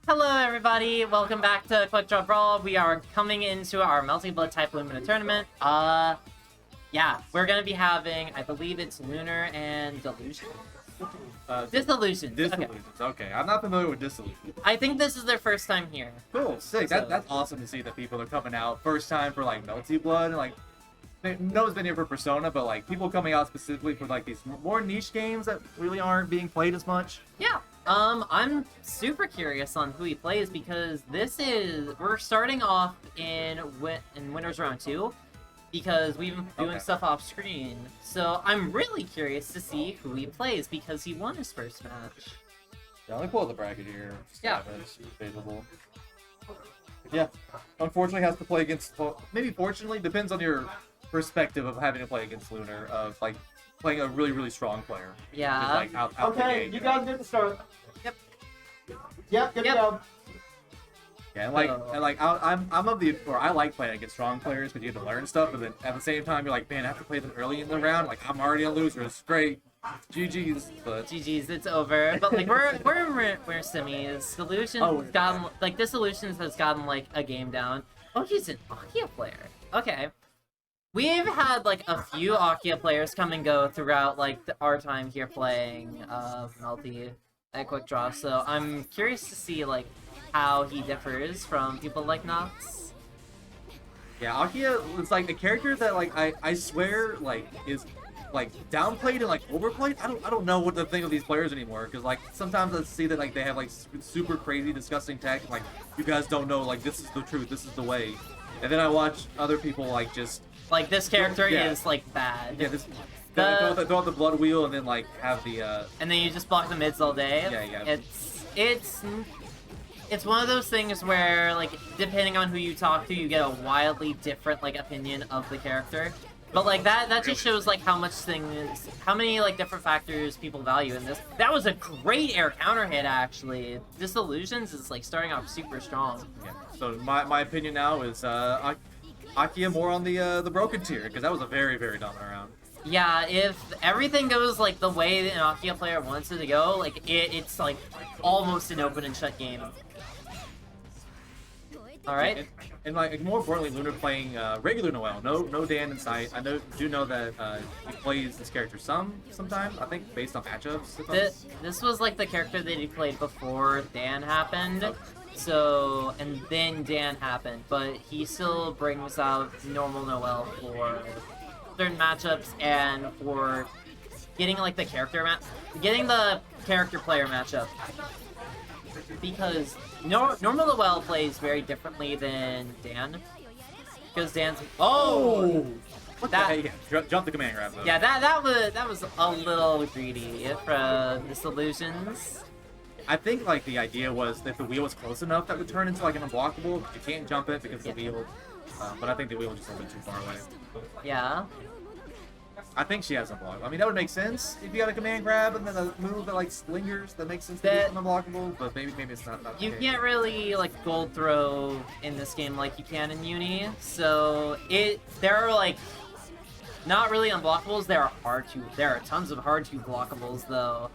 Hello everybody, welcome back to Quickdraw Brawl. We are coming into our Melty Blood type Lumina tournament. Yeah, we're gonna be having, I believe it's Lunar and Disillusionz. Disillusionz. Okay. I'm not familiar with Disillusionz. I think this is their first time here. Cool, sick. So- That's awesome to see that people are coming out first time for like Melty Blood and like no one's been here for Persona, but like people coming out specifically for like these more niche games that really aren't being played as much. Yeah. I'm super curious on who he plays because we're starting off in Winners Round 2 because we've been doing stuff off screen. So I'm really curious to see who he plays because he won his first match. Yeah, let me pull up the bracket here. Yeah. It's available. Yeah. Unfortunately has to play against, well, maybe fortunately, depends on your perspective of having to play against Lunar, of like playing a really, really strong player. Yeah. Just, like, out the Okay, gate. you guys get to start. Yep. Yep, good Yep. to go. Yeah, I like playing against strong players because you get to learn stuff, but then at the same time, you're like, man, I have to play them early in the round. Like, I'm already a loser. It's great. GG's, but GG's, it's over. But like we're semis. Disillusionz has gotten like a game down. Oh, he's an Akia player. Okay. We've had like a few Akia players come and go throughout like our time here playing Melty at Quickdraw, so I'm curious to see like how he differs from people like Nox. yeah, Akia is like a character that like I swear like is like downplayed and like overplayed. I don't know what to think of these players anymore because like sometimes I see that like they have like super crazy disgusting tech. Like you guys don't know like this is the truth, this is the way, and then I watch other people like just. Like this character Yeah. is like bad. Yeah, throw out the blood wheel and then like have the and then you just block the mids all day. Yeah. It's one of those things where like depending on who you talk to, you get a wildly different like opinion of the character. But like that just shows like how many like different factors people value in this. That was a great air counter hit actually. Disillusionz is like starting off super strong. Yeah. So my opinion now is Akia more on the broken tier because that was a very dominant round. Yeah, if everything goes like the way an Akia player wants it to go, like it's like almost an open and shut game. All right. And like more importantly, Lunar playing regular Noelle, no Dan in sight. I do know that he plays this character sometimes. I think based on matchups. This was like the character that he played before Dan happened. So, and then Dan happened, but he still brings out normal Noelle for certain matchups and for getting like the character player matchup. Because normal Noelle plays very differently than Dan. Because Dan's What the heck? Yeah, jump the command grab though. yeah, that was a little greedy from Disillusionz. I think like the idea was if the wheel was close enough that would turn into like an unblockable. You can't jump it because the wheel. But I think the wheel was just a little bit too far away. Yeah. I think she has unblockable. I mean that would make sense if you got a command grab and then a move that like lingers. That makes sense to be unblockable. But maybe it's not. You okay. can't really like gold throw in this game like you can in Uni. So there are like not really unblockables. There are tons of hard to blockables though.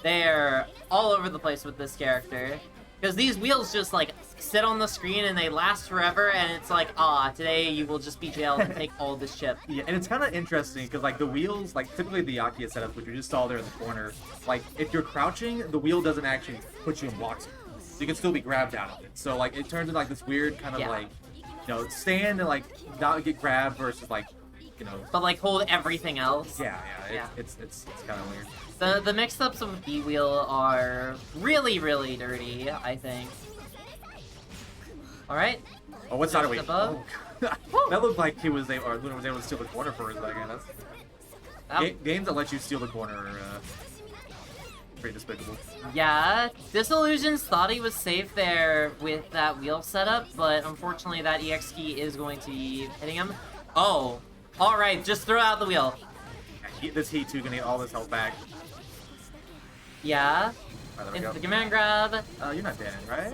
They're all over the place with this character. Because these wheels just, like, sit on the screen and they last forever, and it's like, today you will just be jailed and take all this chip. Yeah, and it's kind of interesting, because, like, the wheels, like, typically the Akia setup, which you just saw there in the corner, like, if you're crouching, the wheel doesn't actually put you in blocks. So you can still be grabbed out of it. So, like, it turns into, like, this weird kind of, like, stand and, like, not get grabbed versus, like, But, like, hold everything else. Yeah. It's kind of weird. The mix-ups of B-Wheel are really, really dirty, I think. Alright. Oh, what side are we? Above. Oh. That looked like Lunar was able to steal the corner for a second. Games that let you steal the corner are pretty despicable. Yeah, Disillusionz thought he was safe there with that wheel setup, but unfortunately that EX key is going to be hitting him. Oh, alright, just throw out the wheel. This Heat 2 gonna get all this health back. Yeah. Right, Into the command grab. You're not dead, right?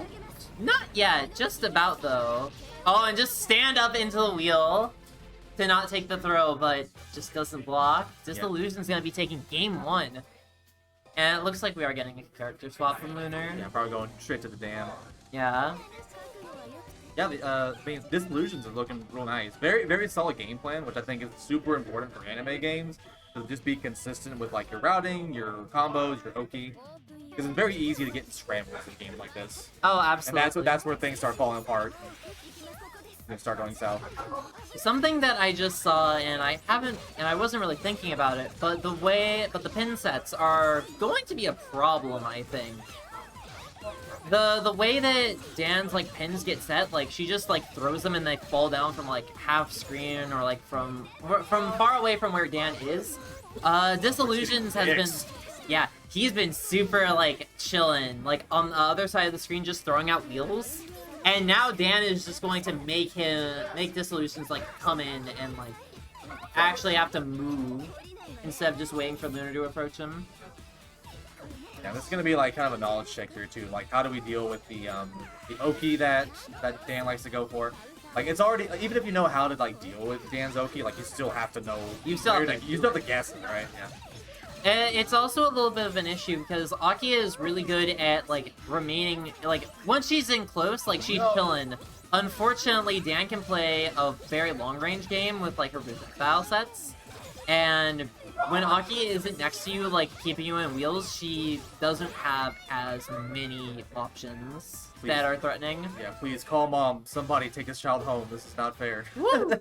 Not yet, just about though. Oh, and just stand up into the wheel to not take the throw, but just doesn't block. Disillusion's gonna be taking game 1. And it looks like we are getting a character swap from Lunar. Yeah, probably going straight to the dam. Yeah. Yeah, I mean, Disillusionz is looking real nice. Very, very solid game plan, which I think is super important for anime games. To just be consistent with like your routing, your combos, your Oki. Because it's very easy to get in scrambles in games like this. Oh, absolutely. And that's where things start falling apart. And start going south. Something that I just saw, and I wasn't really thinking about it, but the pin sets are going to be a problem, I think. The way that Dan's like pins get set, like she just like throws them and they fall down from like half screen or like from far away from where Dan is. Disillusionz has been, yeah, he's been super like chilling, like on the other side of the screen, just throwing out wheels. And now Dan is just going to make Disillusionz like come in and like actually have to move instead of just waiting for Lunar to approach him. Yeah, this is gonna be like kind of a knowledge check here too. Like, how do we deal with the Oki that Dan likes to go for? Like, it's already, even if you know how to like deal with Dan's Oki, like you still have to know. You still have to guess it, right? Yeah. It's also a little bit of an issue because Aki is really good at like remaining, like once she's in close, like she's chilling. Unfortunately, Dan can play a very long range game with like her projectile sets, and when Aki isn't next to you, like keeping you in wheels, she doesn't have as many options that are threatening. Yeah, please call mom. Somebody take this child home. This is not fair. Woo!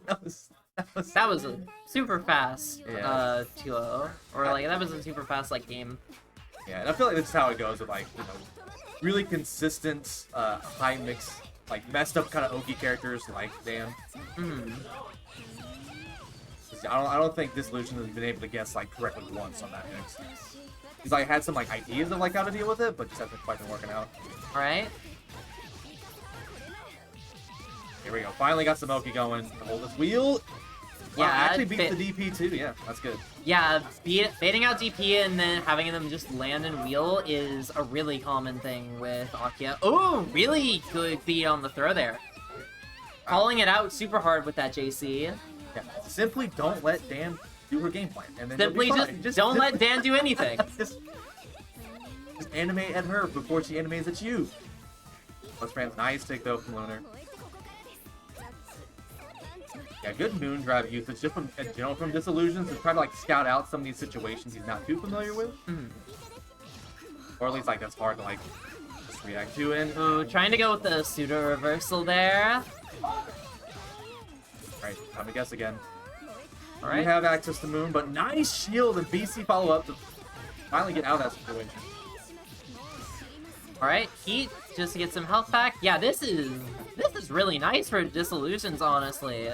That was a super fast 2-0. Or like that was a super fast like game. Yeah, and I feel like that's how it goes with like, you know, really consistent high mix, like messed up kind of Oki characters like Dan. I don't think Disillusionz has been able to guess like correctly once on that mix. He's like had some like ideas of like how to deal with it, but just hasn't quite been working out. Alright. Here we go. Finally got some Oki going. Hold this wheel. Yeah, wow, actually beat the DP too. Yeah, that's good. Yeah, baiting out DP and then having them just land and wheel is a really common thing with Akia. Oh, really good beat on the throw there. Calling it out super hard with that JC. Yeah, simply don't let Dan do her game plan. And then simply just don't let Dan do anything. just animate at her before she animates at you. Plus friends, nice take though from Lunar. Yeah, good moon drive usage just from from Disillusionz to try to like scout out some of these situations he's not too familiar with. Or at least like that's hard to like just react to. And ooh, trying to go with the pseudo reversal there. Alright, time to guess again. Alright. We have access to moon, but nice shield and BC follow up to finally get out of that situation. Alright, Heat just to get some health back. Yeah, this is really nice for Disillusionz, honestly.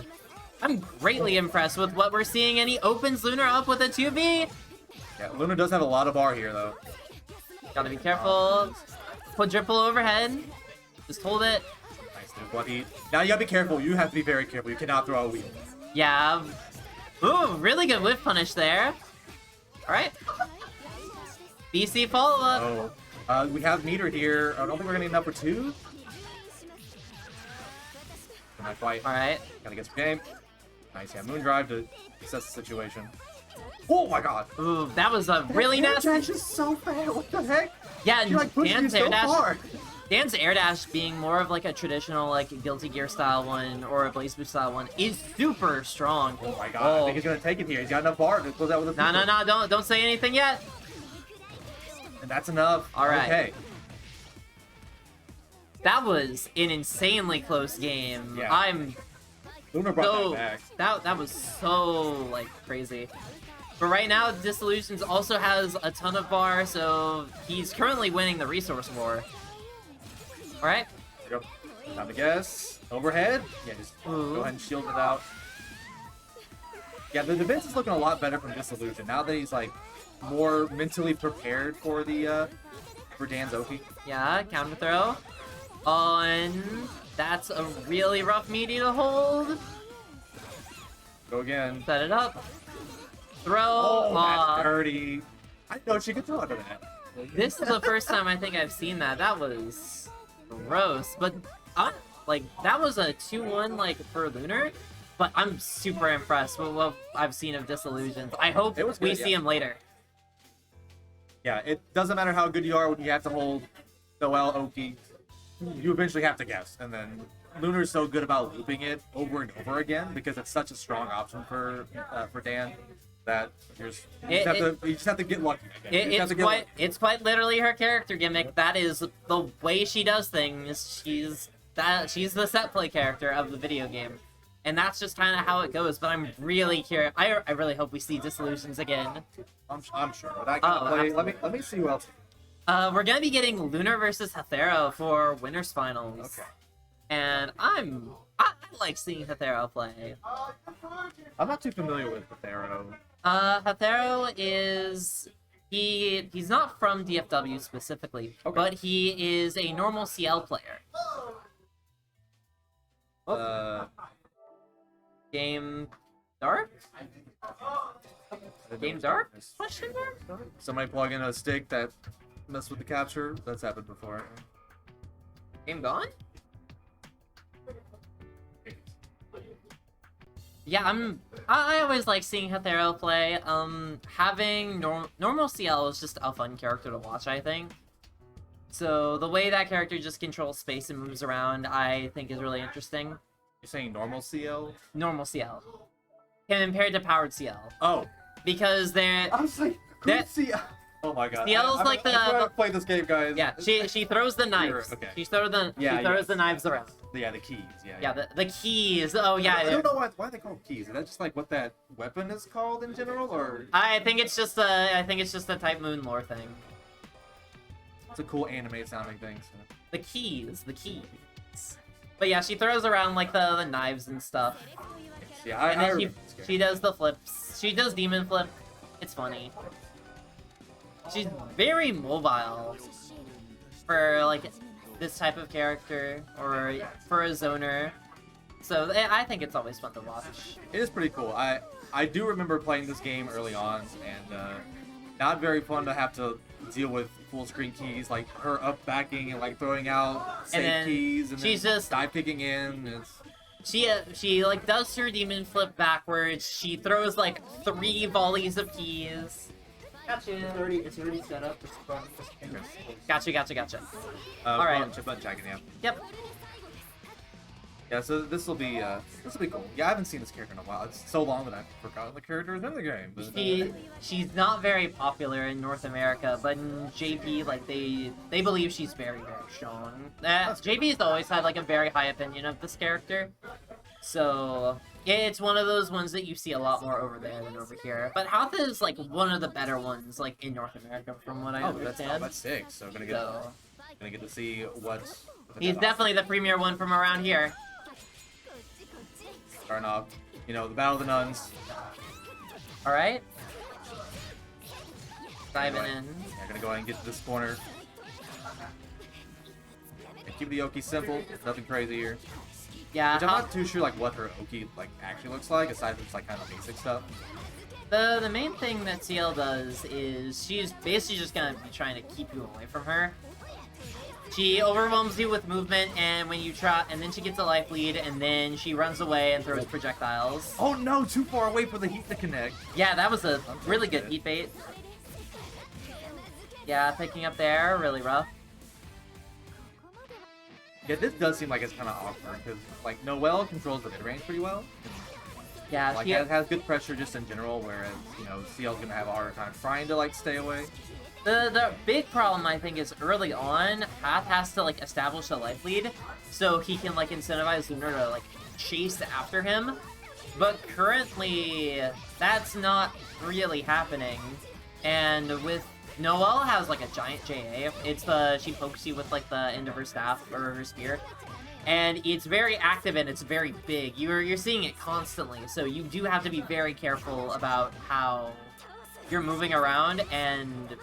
I'm greatly impressed with what we're seeing, and he opens Lunar up with a 2B. Yeah, Lunar does have a lot of bar here, though. Gotta be careful. Quadruple overhead. Just hold it. Nice, dude. What he... Now you gotta be careful. You have to be very careful. You cannot throw a wheel. Yeah. Ooh, really good whiff punish there. Alright. BC follow-up. Oh. We have meter here. I don't think we're gonna need enough for 2. Nice fight. Alright. Gotta get some game. Nice, yeah. Moon drive to assess the situation. Oh my god. Ooh, that was a really nasty. Dash is so bad. What the heck? Yeah, she, like, Dan's air so dash. Far. Dan's air dash being more of like a traditional like Guilty Gear style one or a Blaze Boost style one is super strong. Oh my god, I think he's gonna take it here. He's got enough bar to close out with a No, don't say anything yet. And that's enough. Alright. Okay. That was an insanely close game. Yeah. Lunar brought that back. That was so like crazy. But right now, Disillusionz also has a ton of bar, so he's currently winning the resource war. Alright. Here we go. Time to guess. Overhead. Yeah, just go ahead and shield it out. Yeah, the defense is looking a lot better from Disillusionz now that he's like more mentally prepared for the for Dan's Oki. Yeah, counter throw. On. That's a really rough meaty to hold. Go again. Set it up. Throw. Oh, that's dirty. I know she could throw under that. This is the first time I think I've seen that. That was gross. But like that was a 2-1 like for Lunar. But I'm super impressed with what I've seen of Disillusionz. I hope we see him later. Yeah, it doesn't matter how good you are when you have to hold Noelle, Oki. You eventually have to guess, and then Lunar's so good about looping it over and over again because it's such a strong option for Dan that you just have to get lucky. It's quite literally her character gimmick. That is the way she does things. She's the set play character of the video game, and that's just kind of how it goes. But I'm really curious. I really hope we see Disillusionz again. I'm sure. But I can play. Let me see who else. We're gonna be getting Lunar versus Hatharo for winners finals. Okay. And I like seeing Hatharo play. I'm not too familiar with Hatharo. Hatharo is he's not from DFW specifically, but he is a normal CL player. Game Dark? Game Dark? Question mark? Somebody plug in a stick that messed with the capture. That's happened before. Game gone? Yeah, I always like seeing Hatharo play. Having normal CL is just a fun character to watch, I think. So the way that character just controls space and moves around, I think is really interesting. You're saying normal CL? Normal CL. Compared to powered CL. Oh. Because they're... I was like, CL? Oh my god. CL's I'm trying to play this game, guys. Yeah, she throws the knives. Okay. She throws the knives around. Yeah, the keys. Yeah, the keys. Oh yeah. I don't know why they call them keys. Is that just like what that weapon is called in general, or? I think it's just a Type Moon lore thing. It's a cool anime sounding thing. So. The keys. But yeah, she throws around like the knives and stuff. Yeah, and then she does the flips. She does demon flip. It's funny. She's very mobile for like this type of character or for a zoner. So I think it's always fun to watch. It is pretty cool. I do remember playing this game early on, and not very fun to have to deal with full screen keys, like her up backing and like throwing out save keys, and she's then just dive kicking in. She like does her demon flip backwards. She throws like 3 volleys of keys. Gotcha. It's already set up. Gotcha. All right. Button checking, yeah. Yep. Yeah, so this will be cool. Yeah, I haven't seen this character in a while. It's so long that I've forgotten the character is in the game. But, she's not very popular in North America, but in JP, like they believe she's very strong. JP's always had like a very high opinion of this character, so yeah, it's one of those ones that you see a lot more over there than over here. But Hath is like one of the better ones like in North America, from what I understand. That's 6. So gonna get to see what's. He's definitely the premier one from around here. Starting off, the Battle of the Nuns. Alright. Diving in. Yeah, gonna go ahead and get to this corner. And keep the Oki simple, nothing crazy here. Yeah. Which I'm not too sure like what her Oki like actually looks like, aside from just like kind of basic stuff. The main thing that CL does is she's basically just gonna be trying to keep you away from her. She overwhelms you with movement, and when you try, and then she gets a life lead, and then she runs away and throws projectiles. Oh no, too far away for the heat to connect. Yeah, that was a really good heat bait. Yeah, picking up there, really rough. Yeah, this does seem like it's kind of awkward, because like Noelle controls the mid-range pretty well. Yeah, like it has good pressure just in general, whereas, CL's gonna have a harder time trying to like stay away. The big problem, I think, is early on, Hath has to, like, establish a life lead, so he can, like, incentivize Lunar to, like, chase after him. But currently, that's not really happening. And with Noelle has, like, a giant JA. She pokes you with, like, the end of her staff, or her spear. And it's very active and it's very big. You're seeing it constantly, so you do have to be very careful about how you're moving around, and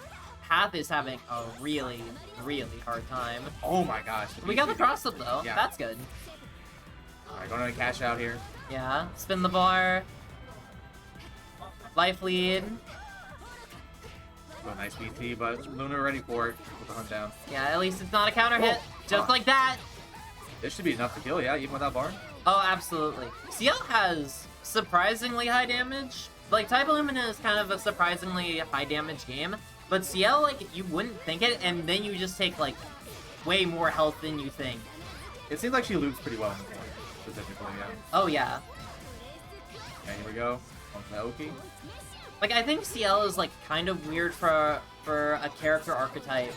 Hath is having a really, really hard time. Oh my gosh. We got the cross up though. Yeah. That's good. Alright, going to cash out here. Yeah. Spin the bar. Life lead. Oh, nice BT, but Lunar ready for it with the hunt down. Yeah, at least it's not a counter hit. Just like that. This should be enough to kill, yeah, even without bar. Oh, absolutely. CL has surprisingly high damage. Like, Type Lumina is kind of a surprisingly high damage game. But CL, like, you wouldn't think it, and then you just take, like, way more health than you think. It seems like she loops pretty well in the game, specifically, yeah. Oh, yeah. Okay, here we go. On the Oki. Like, I think CL is, like, kind of weird for a character archetype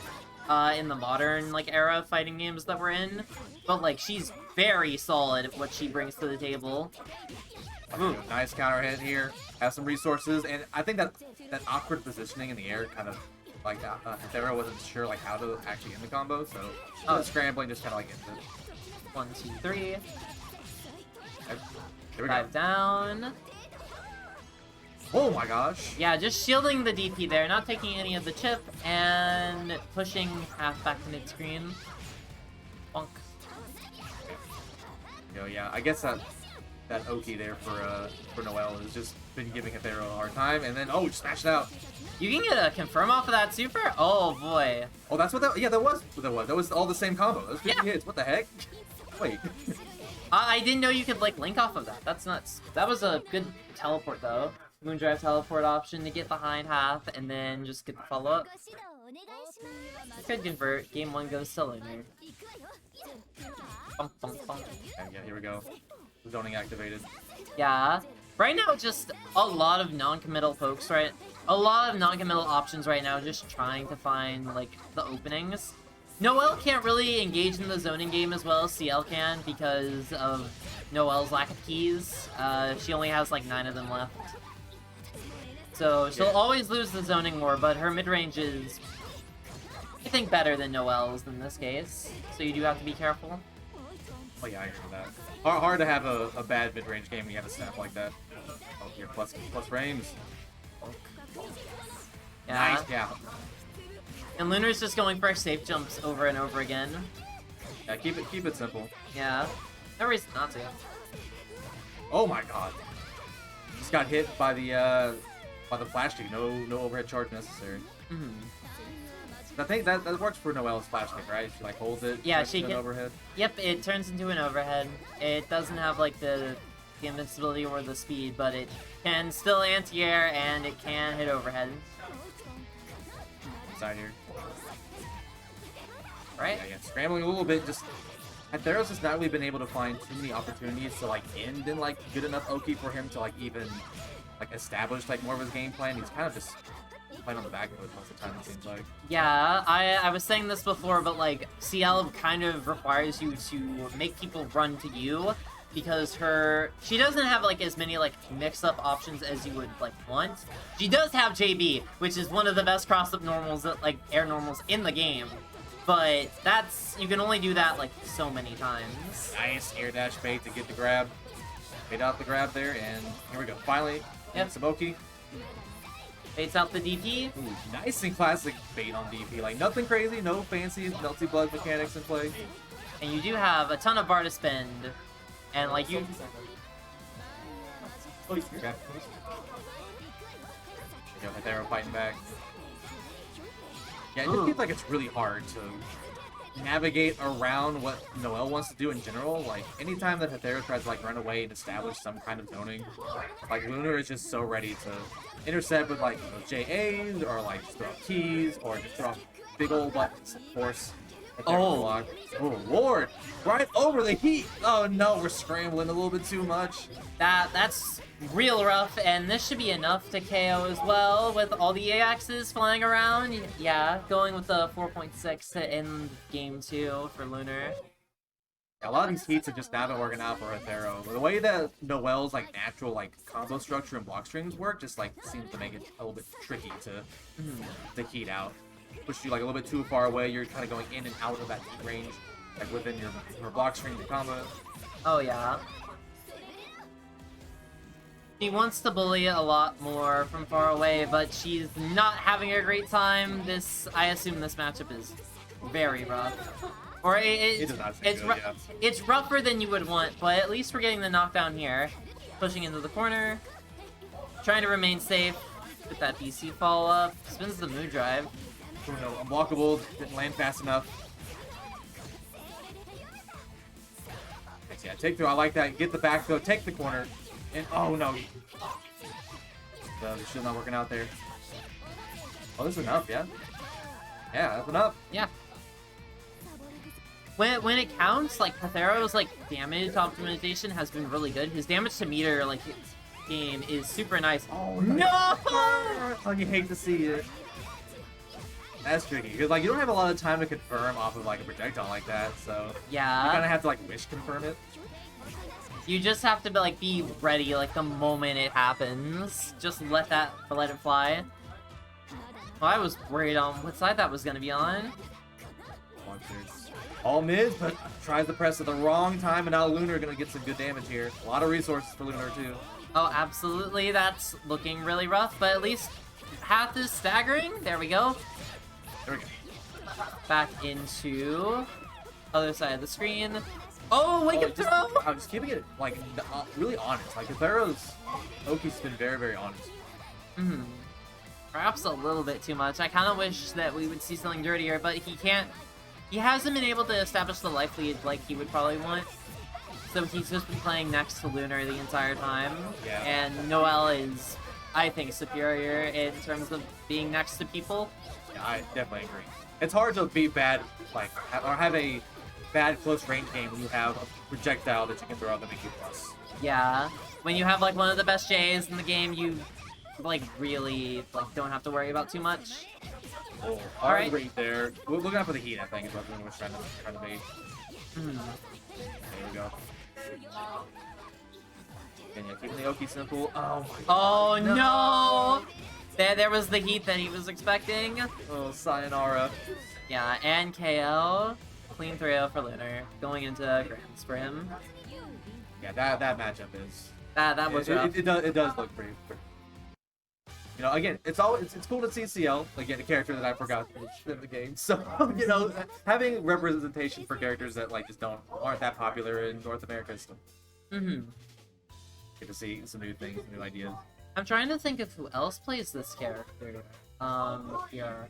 in the modern, like, era of fighting games that we're in. But, like, she's very solid at what she brings to the table. Ooh, nice counter hit here. Has some resources, and I think that awkward positioning in the air kind of, like, Hatharo wasn't sure, like, how to actually end the combo, so scrambling just kind of, like, ends it. 1, 2, 3. Okay. Here we 5 go. down. Oh my gosh. Yeah, just shielding the DP there, not taking any of the chip, and pushing half back to mid-screen. Bonk. Yo, yeah, I guess that Oki there for Noelle has just been giving Hatharo a hard time, and then, oh, smash it out. You can get a confirm off of that super? Oh, boy. Oh, that's what that, yeah, that was all the same combo. That was 50 Yeah. hits, what the heck? Wait. I didn't know you could, like, link off of that. That's nuts. That was a good teleport, though. Moondrive teleport option to get behind half, and then just get the follow-up. Could convert. Game 1 goes to Lunar. Bump, bump, bump. Okay, yeah, here we go. Zoning activated. Yeah. Right now, just a lot of non-committal pokes, right? A lot of non-committal options right now, just trying to find, like, the openings. Noelle can't really engage in the zoning game as well as CL can because of Noelle's lack of keys. She only has, like, 9 of them left. So she'll always lose the zoning war, but her mid-range is, I think, better than Noelle's in this case. So you do have to be careful. Oh yeah, I hear that. Hard to have a bad mid-range game when you have a snap like that. Oh, here, plus frames. Yeah. Nice, yeah. And Lunar's just going for safe jumps over and over again. Yeah, keep it simple. Yeah. No reason not to. Oh my god. Just got hit by the flash kick. No overhead charge necessary. Mm-hmm. I think that works for Noelle's flash kick, right? She like holds it. Yeah, turns she into can. an overhead. Yep, it turns into an overhead. It doesn't have like the invincibility or the speed, but it can still anti-air and it can hit overhead. Inside here. Right? Yeah, scrambling a little bit. Just Hatharo's just not really been able to find too many opportunities to like end in like good enough Oki for him to like even like establish like more of his game plan. He's kind of just playing on the back foot most of the time, it seems like. Yeah, I was saying this before, but like CL kind of requires you to make people run to you because she doesn't have like as many like mix-up options as you would like want. She does have JB, which is one of the best cross-up normals that like air normals in the game. But you can only do that like so many times. Nice air dash bait to get the grab. Bait out the grab there, and here we go. Finally, Yep. Saboki. Baits out the DP. Ooh, nice and classic bait on DP. Like nothing crazy, no fancy melty bug mechanics in play. And you do have a ton of bar to spend. And like you... Okay. There you go, Hatharo fighting back. Yeah, it just seems like it's really hard to navigate around what Noelle wants to do in general. Like, anytime that Hatharo tries to, like, run away and establish some kind of zoning, like, Lunar is just so ready to intercept with, like, JAs, or, like, just throw up keys, or just throw up big old buttons, of course. Block. Oh, Lord! Right over the heat! Oh, no, we're scrambling a little bit too much. That's real rough, and this should be enough to KO as well, with all the AXs flying around. Yeah, going with the 4.6 to end game 2 for Lunar. A lot of these heats have just not been working out for Hatharo. The way that Noelle's like natural like combo structure and block strings work just like seems to make it a little bit tricky to heat out. Push you like a little bit too far away, you're kind of going in and out of that heat range, like within your block string to combo. Oh yeah. She wants to bully it a lot more from far away, but she's not having a great time. I assume this matchup is very rough. Or It does not seem good, yeah. It's rougher than you would want, but at least we're getting the knockdown here. Pushing into the corner. Trying to remain safe. With that BC follow-up. Spins the mood drive. Oh no, unblockable, didn't land fast enough. Yeah, take through, I like that. Get the back throw, take the corner. And oh no. The shield not working out there. Oh, this is enough, yeah? Yeah, that's enough. Yeah. When it counts, like, Hatharo's, like, damage optimization has been really good. His damage to meter, like, his game is super nice. Oh, no! Oh, you hate to see it. That's tricky, because, like, you don't have a lot of time to confirm off of, like, a projectile like that, so... Yeah. You kind of have to, like, wish confirm it. You just have to, like, be ready, like, the moment it happens. Just let it fly. Well, I was worried on what side that was gonna be on. All mid, but tries to press at the wrong time, and now Lunar gonna get some good damage here. A lot of resources for Lunar, too. Oh, absolutely. That's looking really rough, but at least Hath is staggering. There we go. There we go. Back into other side of the screen. Oh, wake up throw! I'm just keeping it, like, really honest. Like, Hatharo's Oki's been very, very honest. Mm-hmm. Perhaps a little bit too much. I kind of wish that we would see something dirtier, but he can't. He hasn't been able to establish the life lead like he would probably want. So he's just been playing next to Lunar the entire time. Yeah. And Noelle is, I think, superior in terms of being next to people. Yeah, I definitely agree. It's hard to be bad, like, or have a bad close range game when you have a projectile that you can throw out the Mickey Plus. Yeah. When you have, like, one of the best J's in the game, you, like, really, like, don't have to worry about too much. Oh, Alright. Right there. We're looking out for the heat, I think, is what Lunar was trying to be. Hmm. There we go. And yeah, keeping the Oki simple. Oh my Oh, no! There was the heat that he was expecting. Oh, sayonara. Yeah, and KO. Clean 3-0 for Lunar. Going into Grands for him. Yeah, that matchup is... That was rough. It does look pretty... You know, again, it's cool to see CL, again, a character that I forgot in the game. So, you know, having representation for characters that, like, just aren't that popular in North America is still... Mm-hmm. Get to see some new things, new ideas. I'm trying to think of who else plays this character. Here.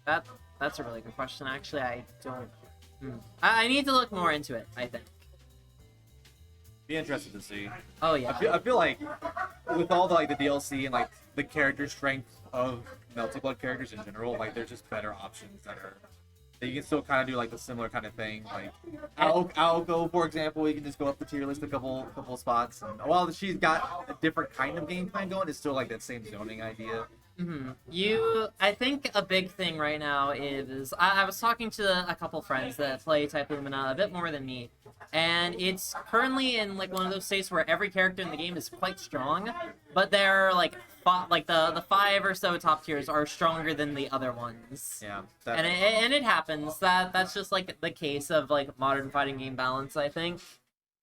That's a really good question. Actually, I don't... I need to look more into it, I think. Be interested to see. Oh, yeah. I feel like with all the, like, the DLC and, like, the character strength of Melty Blood characters in general, like, there's just better options that you can still kind of do, like, the similar kind of thing. Like, Aoko, for example, you can just go up the tier list a couple spots. And while she's got a different kind of game plan going, it's still, like, that same zoning idea. I think a big thing right now is, I was talking to a couple friends that play type Lumina a bit more than me, and it's currently in, like, one of those states where every character in the game is quite strong, but they're, like, the 5 or so top tiers are stronger than the other ones. Yeah. And it happens. That's just, like, the case of, like, modern fighting game balance, I think.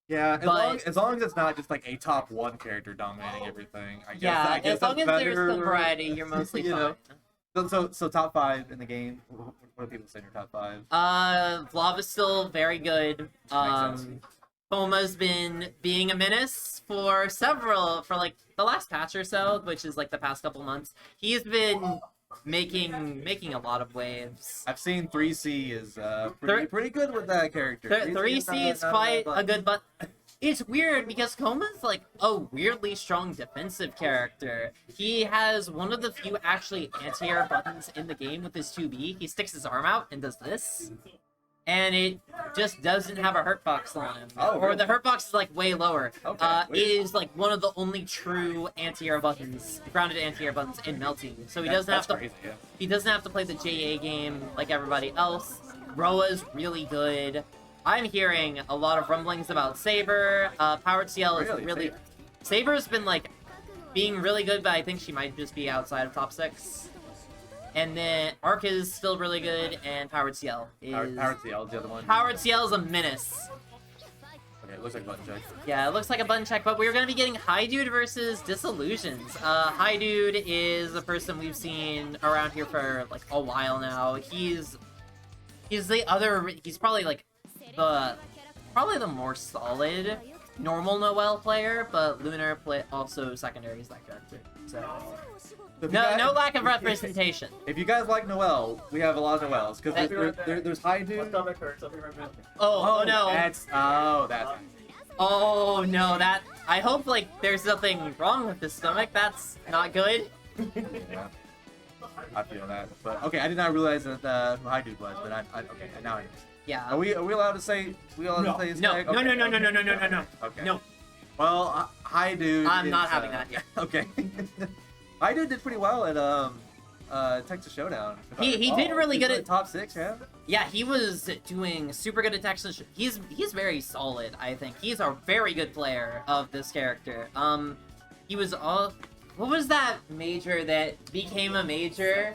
Yeah, as long as it's not just like a top 1 character dominating everything. I guess as long as that's there's better. some variety, you're mostly fine. Know. So top 5 in the game. What do people say in your top 5? Vlav is still very good. Poma's been being a menace for like the last patch or so, which is like the past couple months. He's been making a lot of waves. I've seen 3C is pretty good with that character. 3C is quite a good, but it's weird because Koma's like a weirdly strong defensive character. He has one of the few actually anti-air buttons in the game with his 2B. He sticks his arm out and does this. And it just doesn't have a hurt box on him. Oh, or really? the hurt box is like way lower. Okay, it is like one of the only true anti-air buttons, grounded anti-air buttons in Melty. So he doesn't have to crazy, yeah. he doesn't have to play the JA game like everybody else. Roa's really good. I'm hearing a lot of rumblings about Saber. Powered CL is really Saber's been like being really good, but I think she might just be outside of top 6. And then Arc is still really good, and Powered CL is... Powered CL is the other one. Powered CL is a menace. Okay, it looks like a button check. Yeah, it looks like a button check, but we're going to be getting Hidude versus Disillusionz. Hidude is a person we've seen around here for, like, a while now. He's probably, like, probably the more solid normal Noelle player, but Lunar also secondaries that character, so... No lack of representation. If you guys like Noelle, we have a lot of Noelles. Because there's Hidude. Stomach hurts. I'll be right back. Oh no. That's Oh no, that I hope like there's nothing wrong with his stomach. That's not good. Yeah. I feel that. But okay, I did not realize that who Hidude was, but okay, now I know. Yeah. Are we allowed to say his No, tag? no, Okay. no, no, no, no, no, no, no, no. Okay. No. Well, Hidude. I'm is, not having that. Yeah. Okay. Hidude did pretty well at Texas Showdown. He did really he's good like at top 6, yeah. Yeah, he was doing super good at Texas. He's very solid, I think. He's a very good player of this character. He was all. What was that major that became a major?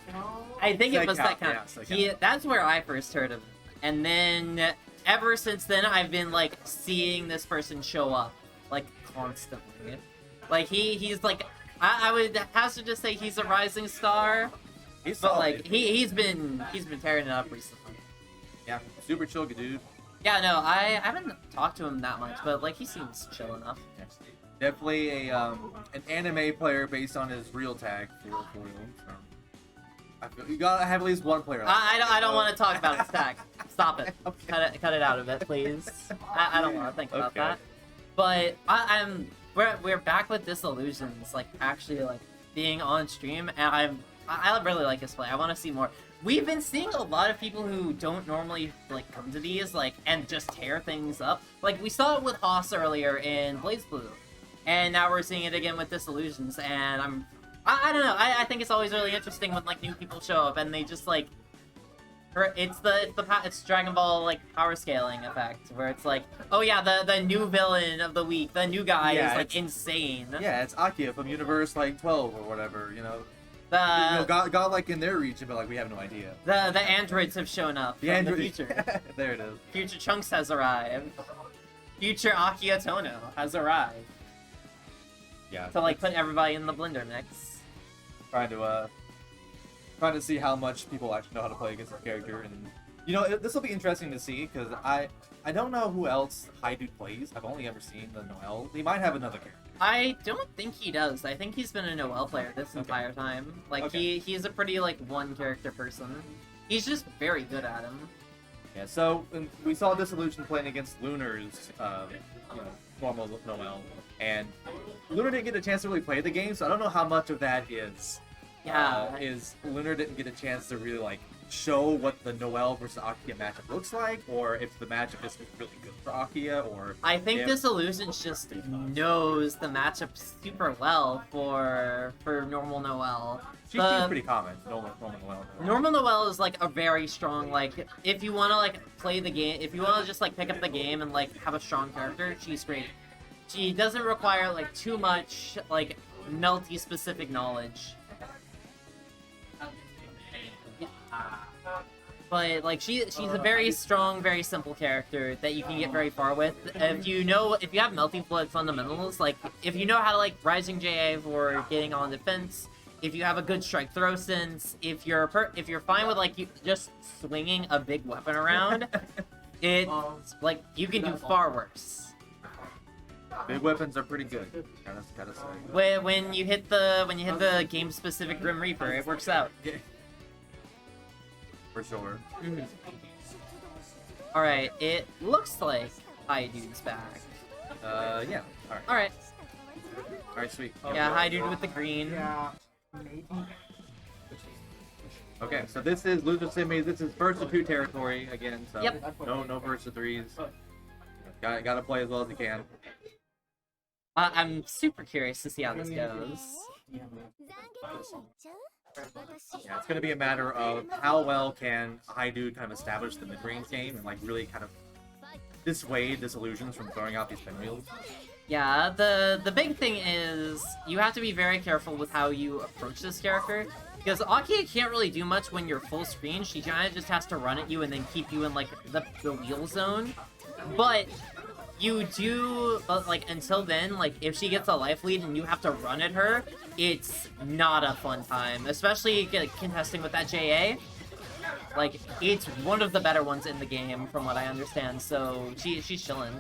I think it was that kind of. That's where I first heard of him. And then ever since then, I've been like seeing this person show up like constantly. Like he's like I would have to just say he's a rising star. He's But solid. like he's been tearing it up recently. Yeah, super chill dude. Yeah, no, I haven't talked to him that much, but like he seems chill enough. Yeah. Definitely an anime player based on his real tag for real. So. I feel you gotta have at least one player. I don't want to talk about his tag. Stop it. Okay. Cut it out of it, please. I don't want to think about Okay. that. But we're back with Disillusionz, like actually like being on stream, and I really like his play. I want to see more. We've been seeing a lot of people who don't normally like come to these like and just tear things up. Like we saw it with Haas earlier in BlazBlue, and now we're seeing it again with Disillusionz. And I don't know. I think it's always really interesting when like new people show up and they just like. It's Dragon Ball like power scaling effect where it's like, oh yeah, the new villain of the week, the new guy is like insane. Yeah, it's Akia from Universe like 12 or whatever, you know. The God like in their region, but like we have no idea. the androids have shown up from the future. There it is. Future Trunks has arrived. Future Akia Tono has arrived. Yeah. To like put everybody in the blender mix. Trying to see how much people actually know how to play against the character, and you know this will be interesting to see because I don't know who else Hidude plays. I've only ever seen the Noelle. He might have another character. I don't think he does. I think he's been a Noelle player this entire time. Like he's a pretty like one character person. He's just very good at him. Yeah. So we saw Disillusionz playing against Lunar's normal Noelle, and Lunar didn't get a chance to really play the game, so I don't know how much of that is. Is Lunar didn't get a chance to really like show what the Noelle versus Akia matchup looks like, or if the matchup is really good for Akia, or I think Disillusionz just knows the matchup super well for normal Noelle. She's pretty common. Normal Noelle. Normal Noelle is like a very strong like if you want to like play the game, if you want to just like pick up the game and like have a strong character, she's great. She doesn't require like too much like Melty specific knowledge. But like she's a very strong, very simple character that you can get very far with. If you have Melty Flood fundamentals, like if you know how to like Rising JA for getting on defense, if you have a good strike throw sense, if you're fine with like you just swinging a big weapon around, it's like you can do far worse. Big weapons are pretty good. Gotta say. When you hit the game specific Grim Reaper, it works out. Yeah. For sure. Mm-hmm. Alright, it looks like Hidude's back. Yeah. Alright. Alright, sweet. Yeah, Hidude with the green. Yeah, maybe. Okay, so this is Loser Simi. This is first to 2 territory again. So Yep. no first to 3s. Gotta play as well as you can. I'm super curious to see how this goes. Yeah, it's gonna be a matter of how well can Hidude kind of establish the mid-range game and like really kind of dissuade Disillusionz from throwing out these pinwheels. Yeah, the big thing is you have to be very careful with how you approach this character. Because Akia can't really do much when you're full screen. She kind of just has to run at you and then keep you in like the wheel zone. But you do, like, until then, like, if she gets a life lead and you have to run at her, it's not a fun time. Especially contesting with that JA. Like, it's one of the better ones in the game, from what I understand, so she's chilling.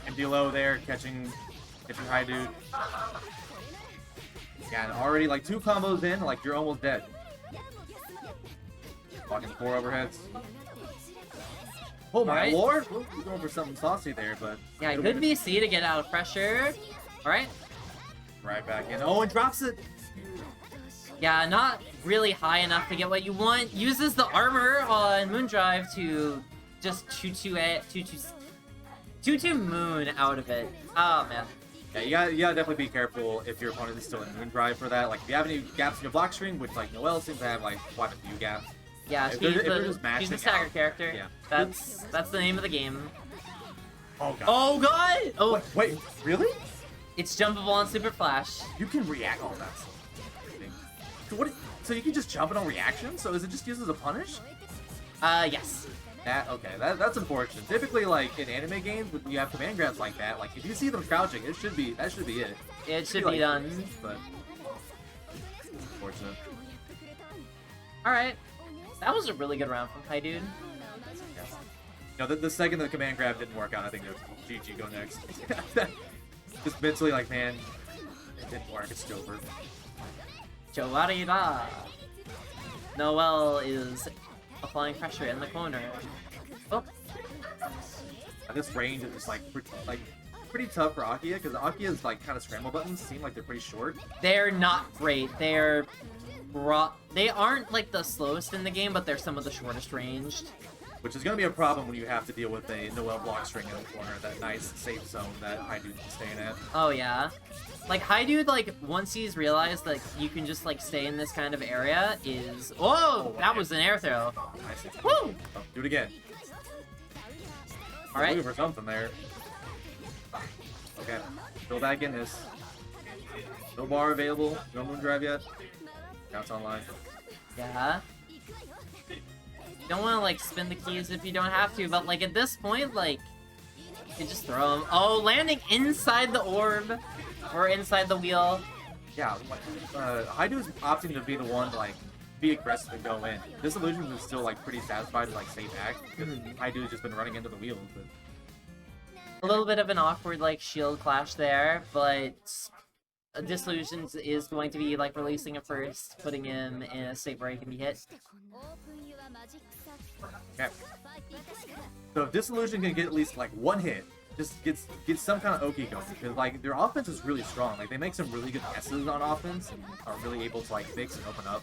And below there, catching Hidude. Yeah, and already, like, 2 combos in, like, you're almost dead. Blocking 4 overheads. Oh my Alright. lord! We're going for something saucy there, but Yeah, good VC to get out of pressure. Alright. right back in. Oh, and drops it. Yeah, not really high enough to get what you want. Uses the armor on Moondrive to just 2-2 Moon out of it. Oh, man. Yeah, you gotta definitely be careful if your opponent is still in Moondrive for that. Like, if you have any gaps in your block string, which, like, Noelle seems to have, like, quite a few gaps. Yeah, If she's they're just the mashing stagger out. character. Yeah. That's the name of the game. Oh, God. Oh, God! Oh, Wait, really? it's jumpable on Super Flash. You can react all that. So, so you can just jump it on reaction? So is it just used as a punish? Yes. Okay, that's unfortunate. Typically, like in anime games, when you have command grabs like that, like if you see them crouching, that should be it. It should like, be done. But unfortunate. Alright. That was a really good round from Hidude. Yeah. No, the second the command grab didn't work out, I think GG go next. Just mentally, like, man, it didn't work. It's over. Joarira. Noelle is applying pressure in the corner. Oh, At this range, it's just like pretty tough for Akia because Akia's like kind of scramble buttons seem like they're pretty short. they're not great. They aren't like the slowest in the game, but they're some of the shortest ranged. Which is going to be a problem when you have to deal with a Noelle block string in the corner, that nice safe zone that Hidude is staying at. Oh yeah. Like Hidude, like once he's realized that you can just like stay in this kind of area is whoa, that was an air throw. Nice. Woo! Oh, do it again. All right. Looking for something there. Okay, go back in this. No bar available. No moon drive yet. Counts online. Yeah. Don't want to like spin the keys if you don't have to, but like at this point, like you can just throw them. Oh, landing inside the orb or inside the wheel. Yeah, Hidude's opting to be the one to like be aggressive and go in. Disillusionz is still like pretty satisfied to like stay back because Hidude's just been running into the wheels. But... A little bit of an awkward like shield clash there, but Disillusionz is going to be like releasing it first, putting him in a state where he can be hit. Okay. So if Disillusionz can get at least like one hit, just get some kind of Oki going, because like their offense is really strong. Like they make some really good guesses on offense and are really able to like fix and open up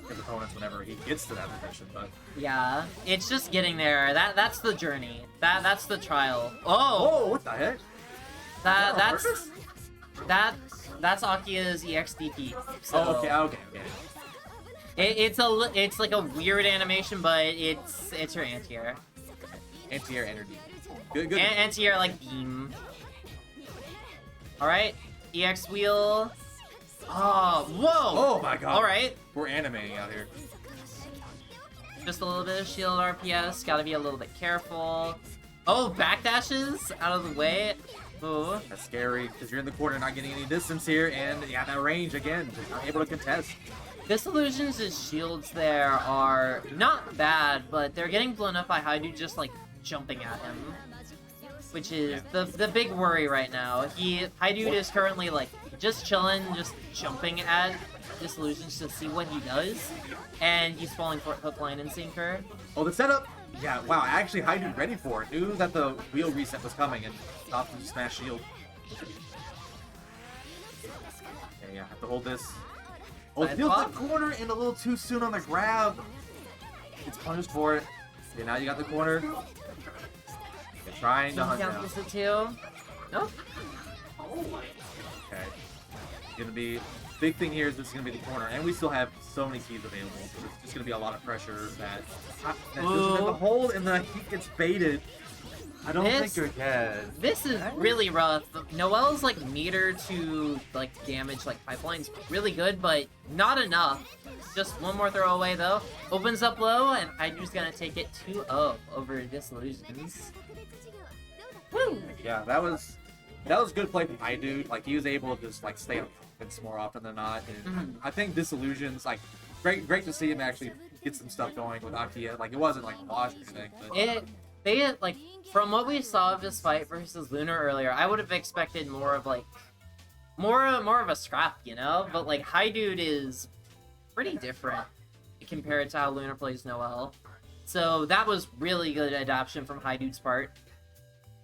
his opponents whenever he gets to that position. But Yeah, it's just getting there. That's the journey. That's the trial. Oh, oh, what the heck? That's Akia's EXDP. So Oh, okay. it's like a weird animation, but it's her anti-air. Anti-air energy. Good. Anti-air like beam. All right, EX wheel. Oh, whoa! Oh my god. All right, We're animating out here. just a little bit of shield RPS. Got to be a little bit careful. Oh, backdashes out of the way. Ooh. That's scary because you're in the corner, not getting any distance here, and yeah, that range again, just not able to contest. Disillusionz' shields there are not bad, but they're getting blown up by Hidude just like jumping at him, which is the big worry right now. Hidude is currently like just chilling, just jumping at Disillusionz to see what he does, and he's falling for hook, line, and sinker. Oh, the setup! Yeah, wow, actually Hidude ready for it. Knew that the wheel reset was coming and stopped him to smash shield. Okay, yeah, have to hold this. Oh, Side feels the swap. corner and a little too soon on the grab. It's punished for it. Okay, now you got the corner. You're trying to hunt down. Count this at two. Nope. Okay. Gonna be big thing here is this is gonna be the corner, and we still have so many keys available, so it's just gonna be a lot of pressure that doesn't have to hold, and the heat gets baited. I don't think you're dead. This is really rough. Noelle's like meter to like damage like pipeline's really good, but not enough. Just one more throw away though. Opens up low, and Hidude's gonna take it 2-0 over Disillusionz. Woo! Yeah, that was good play from Hidude. Like he was able to just like stay on offense more often than not. And I think Disillusionz, like great to see him actually get some stuff going with Akia. Like it wasn't like a wash or anything. But... They like from what we saw of this fight versus Lunar earlier, I would have expected more of like more of a scrap, you know. But like Hidude is pretty different compared to how Lunar plays Noelle. So that was really good adaptation from Hidude's part.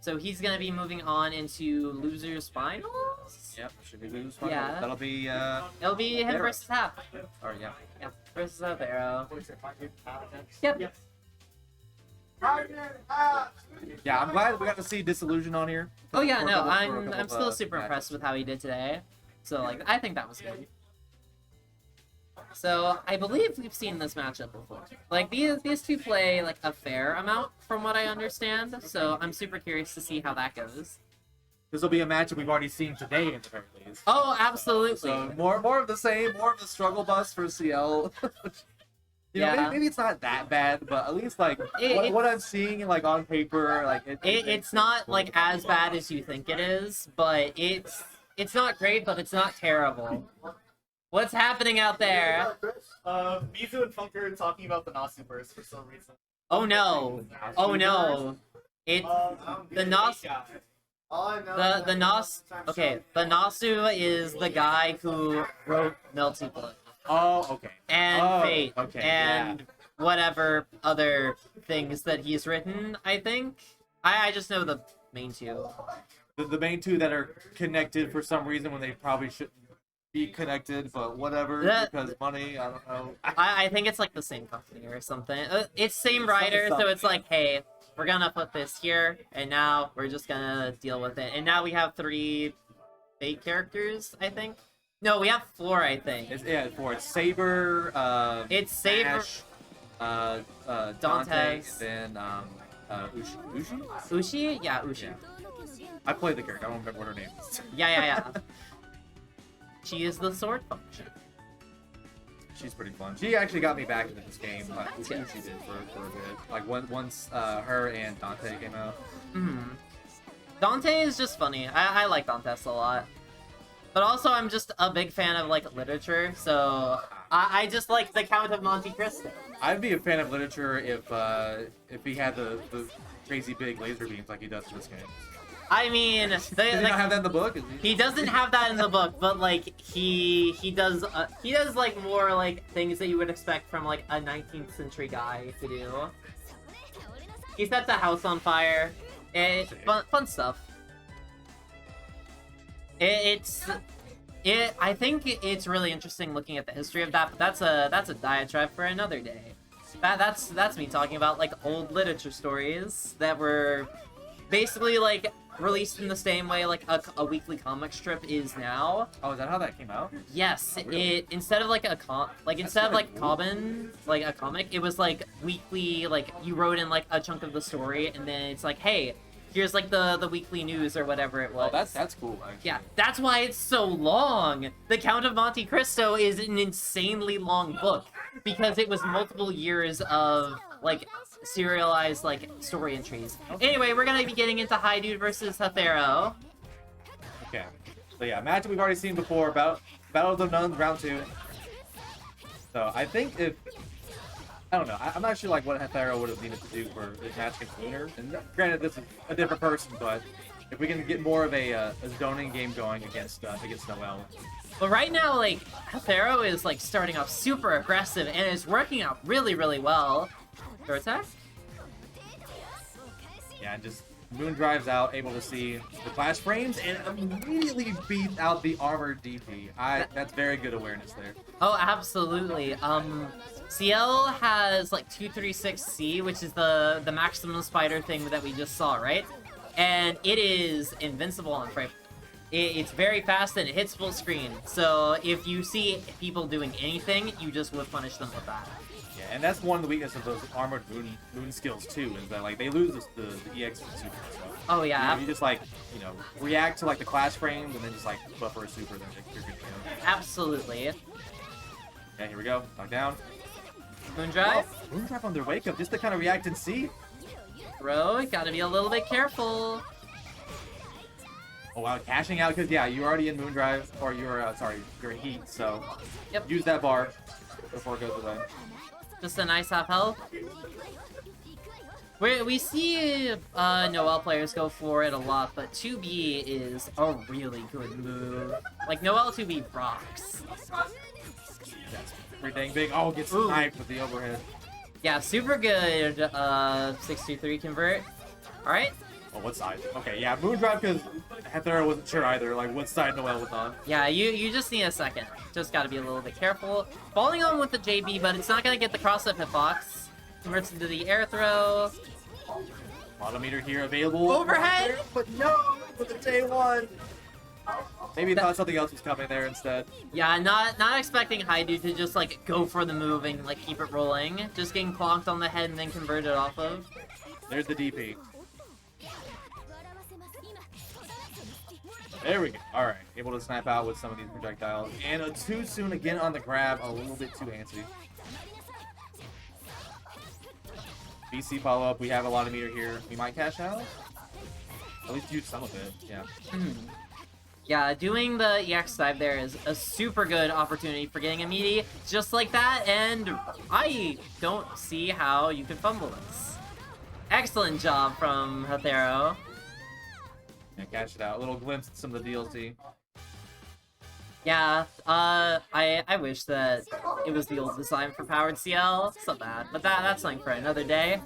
So he's gonna be moving on into Losers Finals? Yep, should be Losers Finals. Yeah. That'll be, It'll be him versus Hap. Or, yeah. Yeah, versus Hatharo. Yep. Yeah, I'm glad we got to see Disillusionz on here. Oh yeah, For a no, couple- for a I'm couple of, still super matches. impressed with how he did today. So like, I think that was good. So I believe we've seen this matchup before. Like these two play like a fair amount from what I understand. So I'm super curious to see how that goes. This will be a match that we've already seen today in the very least. Oh, absolutely. So more of the same, more of the struggle bus for CL. You know, Yeah. maybe it's not that bad, but at least like It- what I'm seeing like on paper, like It's not like as bad as you think it is, but it's not great, but it's not terrible. What's happening out there? Mizu and Funker are talking about the Nasu burst for some reason. Oh no! Oh no! It's the Nas. The Nas. Okay, the Nasu is the guy who wrote Melty Blood Oh, okay. and Fate okay, and whatever other things that he's written. I think I just know the main two. The main two that are connected for some reason when they probably shouldn't be connected, but whatever, because money, I don't know. I think it's like the same company or something. It's same writer, so it's like, hey, we're gonna put this here, and now we're just gonna deal with it. And now we have 3 fake characters, I think. No, we have 4, I think. It's Saber, It's Saber, Ash, Dante, Dantes. and then Ushi? Ushi? Yeah, Ushi. I played the character, I don't remember what her name is. Yeah. She is the sword function. She's pretty fun. She actually got me back into this game. That's good. She did for a bit. Like once her and Dante came out. Dante is just funny. I like Dantes a lot. But also, I'm just a big fan of like literature, so I just like the Count of Monte Cristo. I'd be a fan of literature if he had the crazy big laser beams like he does in this game. I mean, Does he not have that in the book? he doesn't have that in the book, but like he does like more like things that you would expect from like a 19th century guy to do. He sets a house on fire. It's fun stuff. I think it's really interesting looking at the history of that, but that's a diatribe for another day. That's me talking about like old literature stories that were basically like released in the same way like a weekly comic strip is now. Oh, is that how that came out? Yes, really? it instead of like a comic, it was like weekly, like you wrote in like a chunk of the story, and then it's like, hey, here's like the weekly news or whatever it was. Oh, that's cool. Actually. Yeah, that's why it's so long. The Count of Monte Cristo is an insanely long book because it was multiple years of like serialized like story entries. Anyway, we're gonna be getting into Hidude versus Hatharo. Okay. So yeah, match we've already seen before, Battle of the Nuns, round 2. So I think I don't know. I'm not sure like what Hatharo would have needed to do for this match against Lunar. And granted, this is a different person, but if we can get more of a zoning game going against Noel. But right now, like Hatharo is like starting off super aggressive and is working out really, really well. Throw attack? Yeah, and just Moon drives out, able to see the clash frames, and immediately beats out the armored DP. That's very good awareness there. Oh, absolutely. CL has like 236C, which is the maximum spider thing that we just saw, right? And it is invincible on frame. It's very fast and it hits full screen. So if you see people doing anything, you just would punish them with that. Yeah, and that's one of the weaknesses of those armored moon skills too, is that like they lose the EX for the super. So, Oh yeah, you just like react to like the clash frames and then just like buffer a super, then you're good to go. absolutely. Yeah, here we go. Knock down. Moondrive, Moondrive on their wake up just to kind of react and see. bro, gotta be a little bit careful. Oh wow, cashing out because yeah, you're already in Moondrive or you're in Heat, so Yep. use that bar before it goes away. Just a nice half health. We see Noel players go for it a lot, but 2B is a really good move. Like, Noel 2B rocks. That's pretty dang big. Oh, gets sniped with the overhead. Yeah, super good 623 convert. Alright. Oh, what side? Okay, yeah, Moondrive, because Hatharo wasn't sure either, like, what side Noelle was on. Yeah, you just need a second. Just gotta be a little bit careful. Falling on with the JB, but it's not gonna get the cross-up hitbox. Converts into the air throw. Monometer here available. Overhead! But no, with the J1. Maybe thought something else was coming there instead. Yeah, not expecting Hidude to just, like, go for the move and, like, keep it rolling. Just getting clonked on the head and then converted off of. There's the DP. There we go. Alright, able to snap out with some of these projectiles. And too soon again on the grab, a little bit too antsy. BC follow-up, we have a lot of meter here. We might cash out? At least use some of it, yeah. Yeah, doing the EX dive there is a super good opportunity for getting a meaty just like that, and I don't see how you could fumble this. Excellent job from Hatharo. Yeah, cash it out. A little glimpse at some of the DLC. Yeah, I wish that it was the old design for powered CL. So bad, but that's something for another day.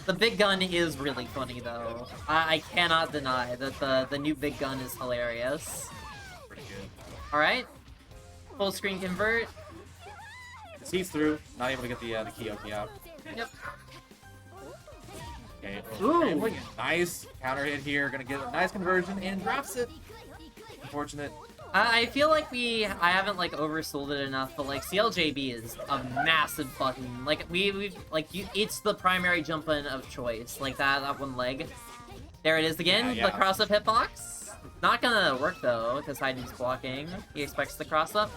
The big gun is really funny though. I cannot deny that the new big gun is hilarious. Pretty good. Alright. Full screen convert. Sees through. Not able to get the Kyoki out. Yep. Okay. Ooh. Nice counter hit here. Gonna get a nice conversion and drops it. Unfortunate. I feel like I haven't like oversold it enough, but like CLJB is a massive button. Like it's the primary jump button of choice. Like that one leg. There it is again. Yeah. The cross up hitbox. Not gonna work though because Hidude's blocking. He expects the cross up.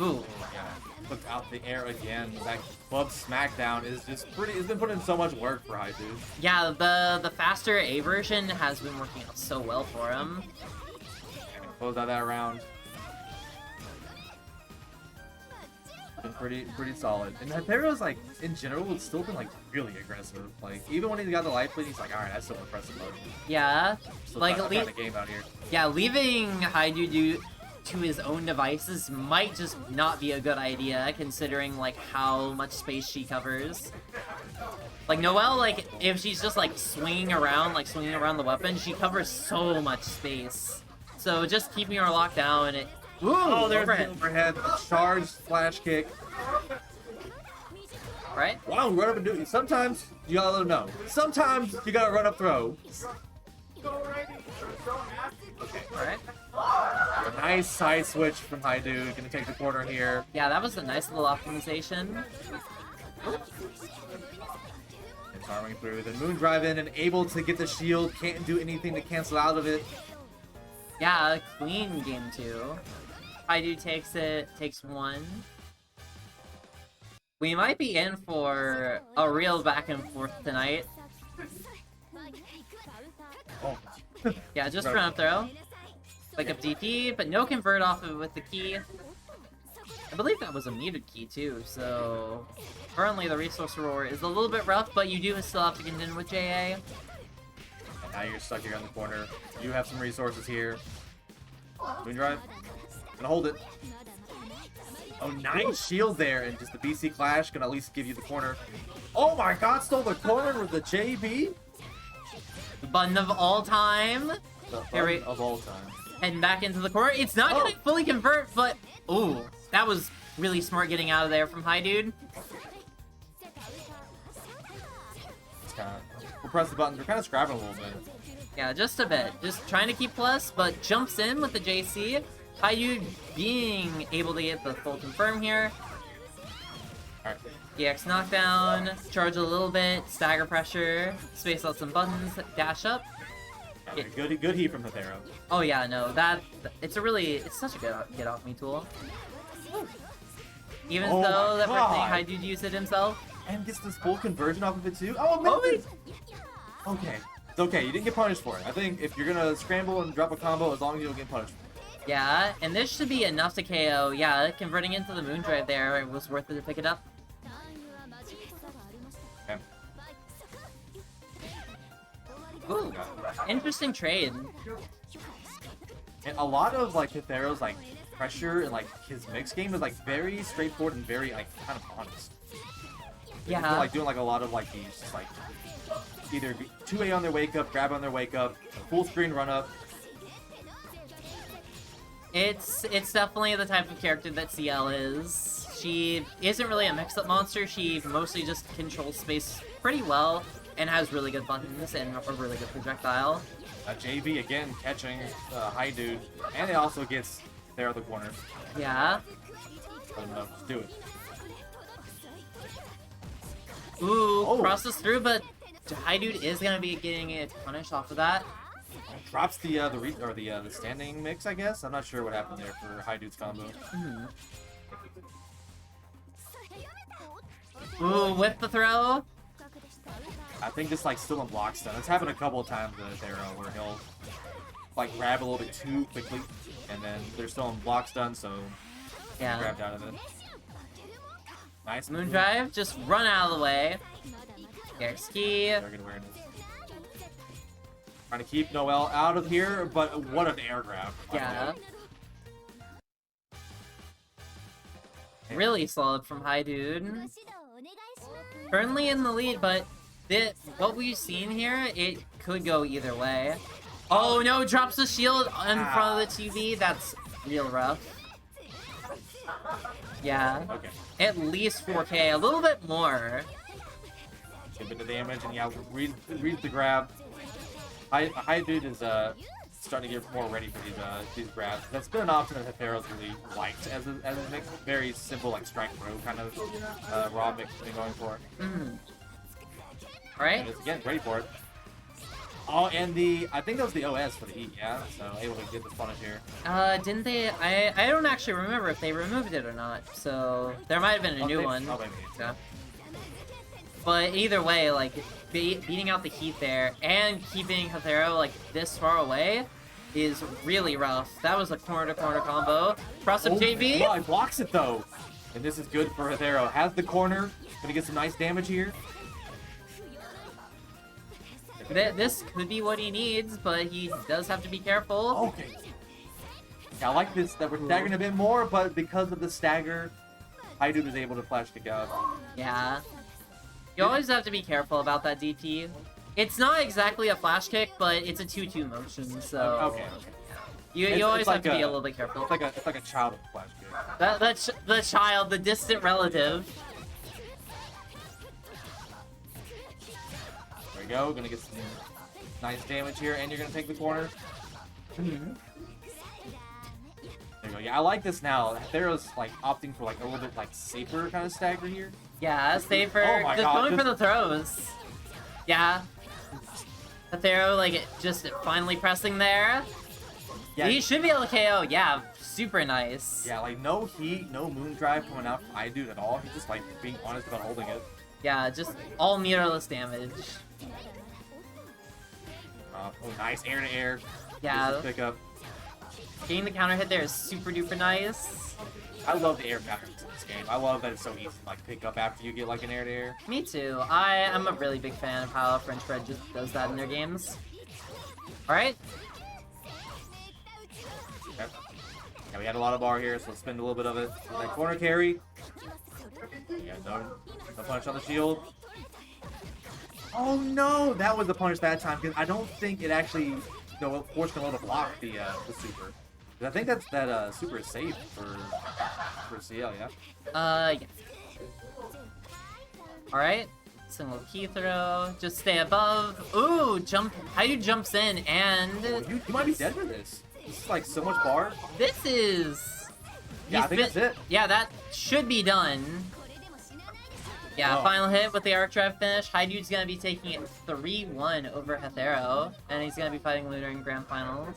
Ooh. Yeah. Look out the air again. That club smackdown is just pretty. It's been putting in so much work for Hidude. Yeah, the faster A version has been working out so well for him. Close out that round. Been pretty solid. And Hatharo's like in general it's still been like really aggressive. Like even when he got the life lead, he's like, alright, that's still an impressive mode. Yeah. Still Like trying the game out here. yeah, leaving Hidude to his own devices might just not be a good idea considering like how much space she covers. Like Noelle, like if she's just like swinging around the weapon, she covers so much space. So just keeping her locked down. Ooh, Oh, there's overhead. the overhead. Charge, flash kick. Right? Wow, run up and do it. Sometimes you gotta let them know. Sometimes you gotta run up throw. Okay. Alright. A nice side switch from Hidude. Gonna take the corner here. Yeah, that was a nice little optimization. And farming through. Then Moondrive in and able to get the shield. Can't do anything to cancel out of it. Yeah, clean game 2. Hidude takes it, takes 1. We might be in for a real back and forth tonight. Oh. Yeah, just run up throw. Like up DP, but no convert off of it with the key. I believe that was a muted key too, so currently the resource roar is a little bit rough, but you do still have to contend with JA. And now you're stuck here on the corner. You have some resources here. Moondrive. Gonna hold it. Oh, nice shield there, and just the BC Clash gonna at least give you the corner. Oh my god, stole the corner with the JB? The button of all time. The Here fun of all time. Heading back into the corner. It's not gonna fully convert, but ooh, that was really smart getting out of there from Hidude. It's kinda, we'll press the buttons. We're kind of scrapping a little bit. Yeah, just a bit. Just trying to keep plus, but jumps in with the JC. Hidude being able to get the full confirm here. Alright. EX knockdown, charge a little bit, stagger pressure, space out some buttons, dash up. Yeah, good heat from Hatharo. Oh yeah, no, it's such a good get off me tool. Even Oh though my that God. Hidude used it himself. And gets this full conversion off of it too. Oh, Melty! Okay. It's okay, you didn't get punished for it. I think if you're gonna scramble and drop a combo, as long as you don't get punished. Yeah, and this should be enough to KO. Yeah, converting into the Moondrive there, it was worth it to pick it up. Okay. Ooh, interesting trade. And a lot of like Hatharo's like pressure and like his mix game is like very straightforward and very like kind of honest. Yeah. He's like doing like a lot of like these like either 2A on their wake up, grab on their wake up, full screen run up. It's definitely the type of character that CL is. She isn't really a mix-up monster. She mostly just controls space pretty well and has really good buttons and a really good projectile. JV again catching Hidude, and it also gets there at the corner. Yeah. Let him know, just do it. Ooh, crosses through, but Hidude is gonna be getting it punished off of that. Drops the standing mix, I guess. I'm not sure what happened there for Hidude's combo. Ooh, whip the throw. I think this like still unblocks them. It's happened a couple of times to Hatharo where he'll like grab a little bit too quickly, and then there's still unblocks done, so Yeah. he grabbed out of it. Nice Moon drive, just run out of the way. Eric's key. Target awareness. Trying to keep Noel out of here, but what an air grab. Yeah. Really solid from Hidude. Currently in the lead, but what we've seen here, it could go either way. Oh no, drops the shield in front of the TV. That's real rough. Yeah. Okay. At least 4K, a little bit more. A bit of damage, and yeah, reads the grab. Hidude is starting to get more ready for these grabs. That's been an option that Hatharo's really liked as a mix. Very simple, like strike throw kind of raw mix thing going for. Right? And it's again ready for it. Oh, and I think that was the OS for the Heat, yeah. So able to get this punish here. Didn't they? I don't actually remember if they removed it or not. So there might have been a new one. Oh, maybe. Yeah. But either way, like beating out the Heat there and keeping Hatharo like this far away is really rough. That was a corner-to-corner combo. Cross up JV. Well, he blocks it though, and this is good for Hatharo. Has the corner, gonna get some nice damage here. This could be what he needs, but he does have to be careful. Okay. Yeah, I like this that we're staggering a bit more, but because of the stagger, Hidude was able to flash kick out. Yeah. You always have to be careful about that DP. It's not exactly a flash kick, but it's a 2-2 motion, so... Okay. You always have to be a little bit careful. It's like a child with a flash kick. That's the child, the distant relative. There we go, gonna get some nice damage here, and you're gonna take the corner. There you go. Yeah, I like this now. Hatharo's like opting for like a little bit like safer kind of stagger here. Yeah, safer. Oh my just God, going for the throws. Yeah. Hatharo, like, just finally pressing there. Yeah. He should be able to KO. Yeah, super nice. Yeah, like no heat, no moon drive coming out from Hidude at all. He's just like being honest about holding it. Yeah, just all meterless damage. Oh, nice air to air. Yeah. Pick up. Getting the counter hit there is super duper nice. I love the air counters in this game. I love that it's so easy to like pick up after you get like an air to air. Me too. I am a really big fan of how French Bread just does that in their games. Alright. Okay. Yeah, we had a lot of bar here, so let's spend a little bit of it. That corner carry. Yeah, no punish on the shield. Oh no, that was the punish that time because I don't think it actually forced Noel to block the super. I think that super is safe for CL, yeah. Yeah. Alright. Single key throw. Just stay above. Ooh, jump. Hidude jumps in and... Oh, you might be dead for this. This is like so much bar. This is... Yeah, I think that's it. Yeah, that should be done. Yeah, final hit with the arc drive finish. Hidude's gonna be taking it 3-1 over Hatharo. And he's gonna be fighting Lunar in Grand Finals.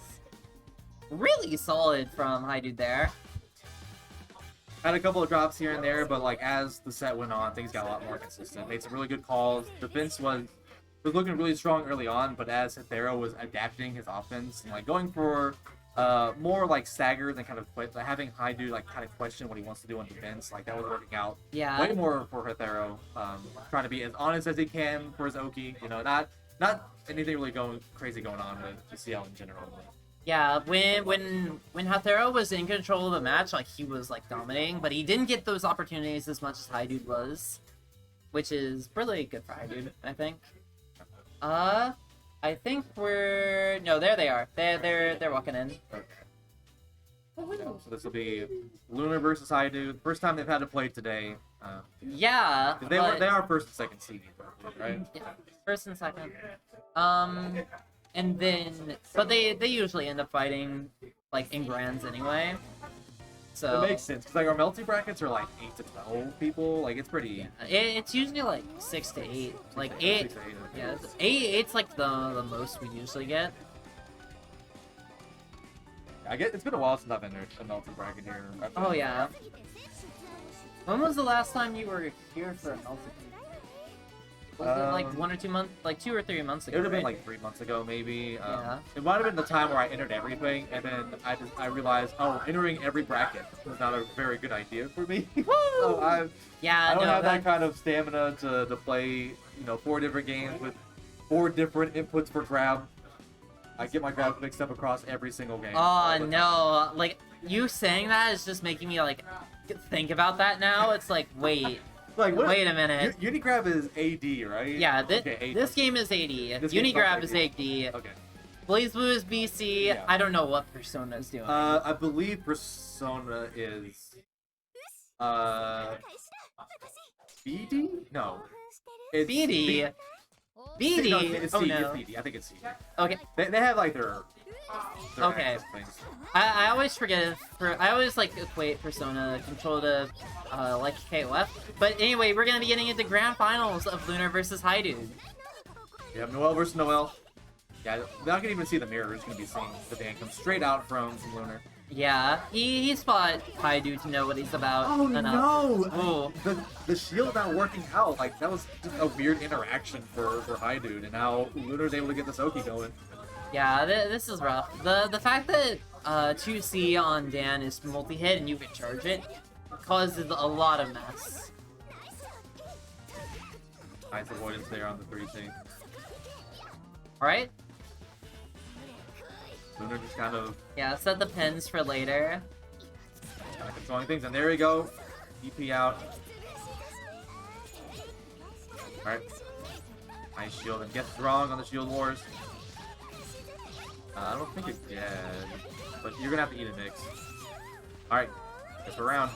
Really solid from Hidude there. Had a couple of drops here and there, but like as the set went on, things got a lot more consistent. Made some really good calls. Defense was looking really strong early on, but as Hatharo was adapting his offense and like going for more like staggers and kind of having Hidude like kind of question what he wants to do on defense, like that was working out. Yeah. Way more for Hatharo, trying to be as honest as he can for his Oki. You know, not anything really crazy going on with the CL in general. Yeah, when Hatharo was in control of the match, like he was like dominating, but he didn't get those opportunities as much as Hidude was, which is really good for Hidude, I think. I think we're no, there they are. They're walking in. So this will be Lunar versus Hidude. First time they've had to play today. Yeah, They are first and second seed, right? Yeah, first and second. And then, but they usually end up fighting like in grands anyway. So It makes sense because like our Melty brackets are like 8 to 12 people. Like it's pretty. it's usually like 6 to 8. Like 8. 6 to 8, Yeah, eight's like the most we usually get. I get it's been a while since I've been in a Melty bracket here. Oh yeah. When was the last time you were here for a Melty? Was it like 1 or 2 months, like 2 or 3 months ago? It would have been right? like 3 months ago, maybe. Yeah. It might have been the time where I entered everything, and then I realized, oh, entering every bracket was not a very good idea for me. So I don't have that kind of stamina to play, 4 different games with 4 different inputs for grab. I get my grabs mixed up across every single game. Oh no! Like you saying that is just making me like think about that now. It's like wait. Like, Wait a minute. Unigrab is AD, right? Yeah, okay, this game is AD. Unigrab is AD. Okay. BlazBlue is BC. Yeah. I don't know what Persona is doing. I believe Persona is BD? No. It's BD. BD. No, it's Oh CD. no. It's BD. I think it's CD. Okay. They have like their Okay. access things. I always forget. I always like equate Persona control to like KOF. But anyway, we're gonna be getting into grand finals of Lunar versus Hidude. You have Noel versus Noel. Yeah, they're not gonna even see the mirror. We're just gonna be seeing the Dan come straight out from Lunar. Yeah, he spot Hidude to know what he's about. Oh enough. no! Ooh. The shield not working out. Like that was just a weird interaction for Hidude, and now Lunar's able to get this Oki going. Yeah, this is rough. The fact that 2C on Dan is multi-hit and you can charge it causes a lot of mess. Nice avoidance there on the 3C. Alright? Lunar just kind of Yeah, set the pins for later. controlling things, and there we go. EP out. Alright. Nice shield, and gets strong on the shield wars. I don't think it's dead, but you're gonna have to eat a mix. Alright, gets around.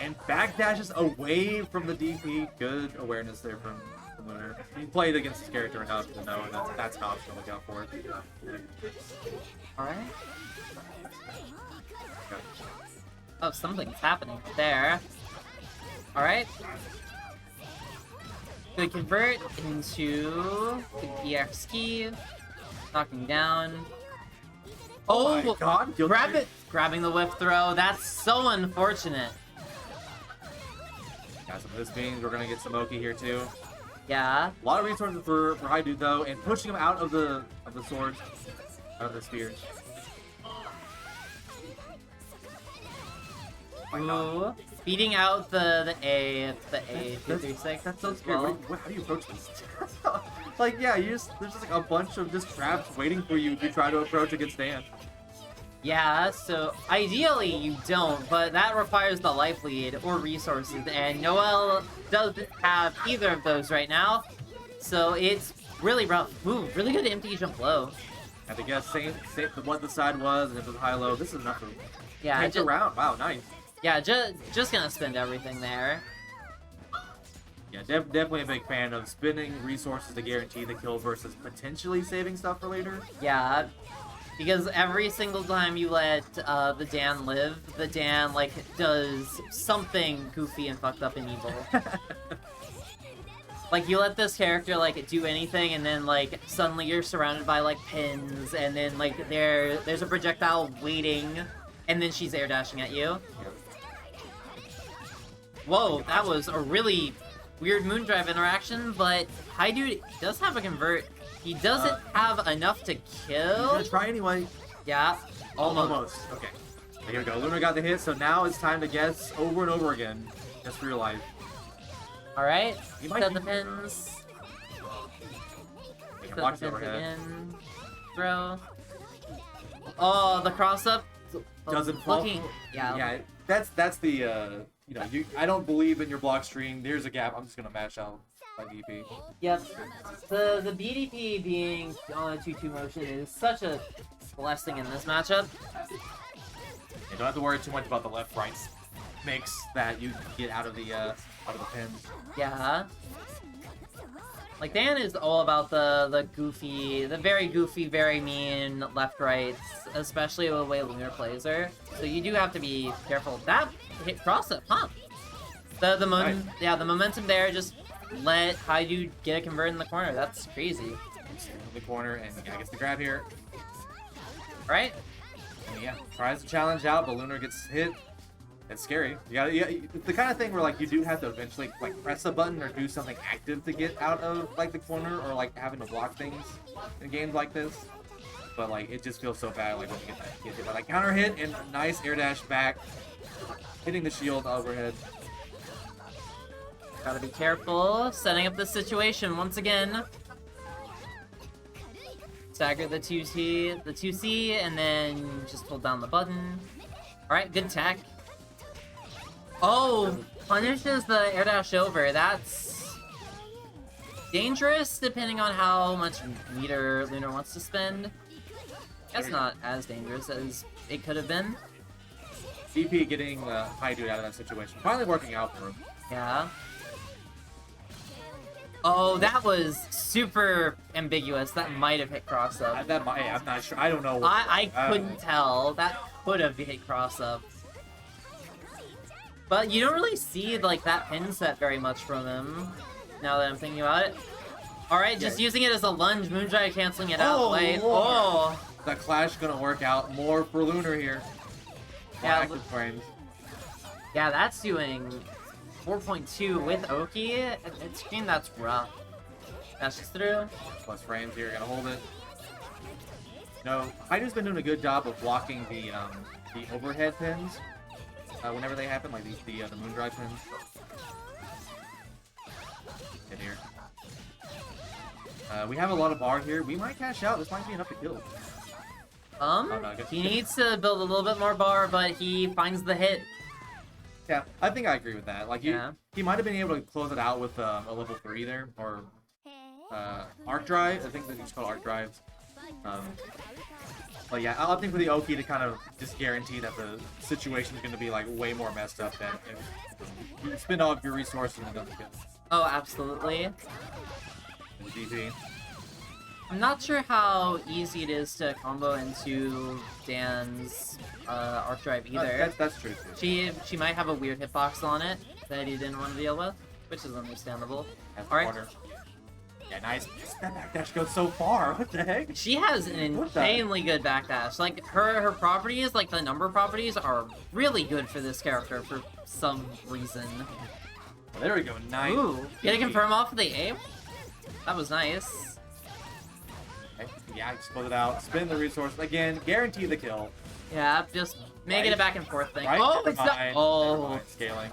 And backdashes away from the DP. Good awareness there from Lunar. He played against his character enough to know that's how to look out for it. Alright. Okay. Oh, something's happening there. Alright. Good convert into the EX key. Knocking down. Oh, my god! grab it! Grabbing the whip throw. That's so unfortunate. Got some of this beans. We're gonna get some Oki here too. Yeah. A lot of resources for Hidude though, and pushing him out of the swords, out of the spears. Ooh. Beating out the A 236. That's so as scary. well. How do you approach this? Like, yeah, there's just like a bunch of just traps waiting for you if you try to approach against Dan. Yeah, so ideally you don't, but that requires the life lead or resources, and Noel doesn't have either of those right now, so it's really rough. Ooh, really good empty jump low. Had to guess same what the side was, and if it was high low. This is enough to Yeah, take the round. Wow, nice. Yeah, just gonna spend everything there. Yeah, definitely a big fan of spending resources to guarantee the kill versus potentially saving stuff for later. Yeah, because every single time you let the Dan live, the Dan, like, does something goofy and fucked up and evil. Like, you let this character, like, do anything, and then, like, suddenly you're surrounded by, like, pins, and then, like, there's a projectile waiting, and then she's air dashing at you. Whoa, that was a really weird Moondrive interaction, but Hidude does have a convert. He doesn't have enough to You're kill. gonna try anyway. Yeah, Almost. Okay. Here we go. Lunar got the hit, so now it's time to guess over and over again, just for your life. Alright, He might set be- the pins. You can Set watch the it pins overhead. again. Throw. Oh, the cross up Doesn't fall. looking. Yeah. Yeah, that's the you know, I don't believe in your block screen. There's a gap. I'm just gonna mash out my DP. Yep. The BDP being on a 2-2 motion is such a blessing in this matchup. You don't have to worry too much about the left-right mix that you get out of the pins. Yeah. Like, Dan is all about the goofy, the very goofy, very mean left-rights, especially the way Lunar plays her. So you do have to be careful. That hit cross-up, huh? The momentum there, just let Hidude get a convert in the corner. That's crazy. In the corner, and yeah, gets the grab here. Right? And yeah, tries to challenge out, but Lunar gets hit. It's scary. It's the kind of thing where like you do have to eventually like press a button or do something active to get out of like the corner or like having to block things in games like this. But like it just feels so bad like when you get hit by like counter hit and nice air dash back, hitting the shield overhead. Gotta be careful. Setting up the situation once again. Stagger the 2C, and then just hold down the button. Alright, good tech. Oh, punishes the air dash over. That's dangerous depending on how much meter Lunar wants to spend. That's not as dangerous as it could have been. DP getting Hidude out of that situation. Finally working out for him. Yeah. Oh, that was super ambiguous. That might have hit cross up. I'm not sure. I don't know. I couldn't tell. That could have hit cross up. But you don't really see like that pin set very much from him. Now that I'm thinking about it. Alright, just using it as a lunge, Moondrive canceling it out. Wait. Oh. The clash gonna work out more for Lunar here. Yeah, active frames. Yeah, that's doing 4.2 with Oki. It's screen that's rough. That's just through. Plus frames here, gonna hold it. No, Hidude's been doing a good job of blocking the overhead pins. Whenever they happen, like the Moondrive pins. Hit here. We have a lot of bar here. We might cash out. This might be enough to kill. He needs to build a little bit more bar, but he finds the hit. Yeah, I think I agree with that. Like, he might have been able to close it out with a level 3 there, or Arc Drive. I think it's called Arc Drive. But yeah, I'll opting for the Oki to kind of just guarantee that the situation is going to be like way more messed up than if you spend all of your resources and it doesn't kill. Oh, absolutely. DP. I'm not sure how easy it is to combo into Dan's Arc Drive either. That's true too. She might have a weird hitbox on it that he didn't want to deal with, which is understandable. Alright. Yeah, nice. That backdash goes so far. What the heck? She has an insanely good backdash. Like, her properties, like the number properties, are really good for this character for some reason. Well, there we go. Nice. Ooh, get a confirm off of the aim? That was nice. Okay. Yeah, split it out. Spin the resource. Again, guarantee the kill. Yeah, just make it a back and forth thing. Right? Oh, it's not. Oh. Scaling.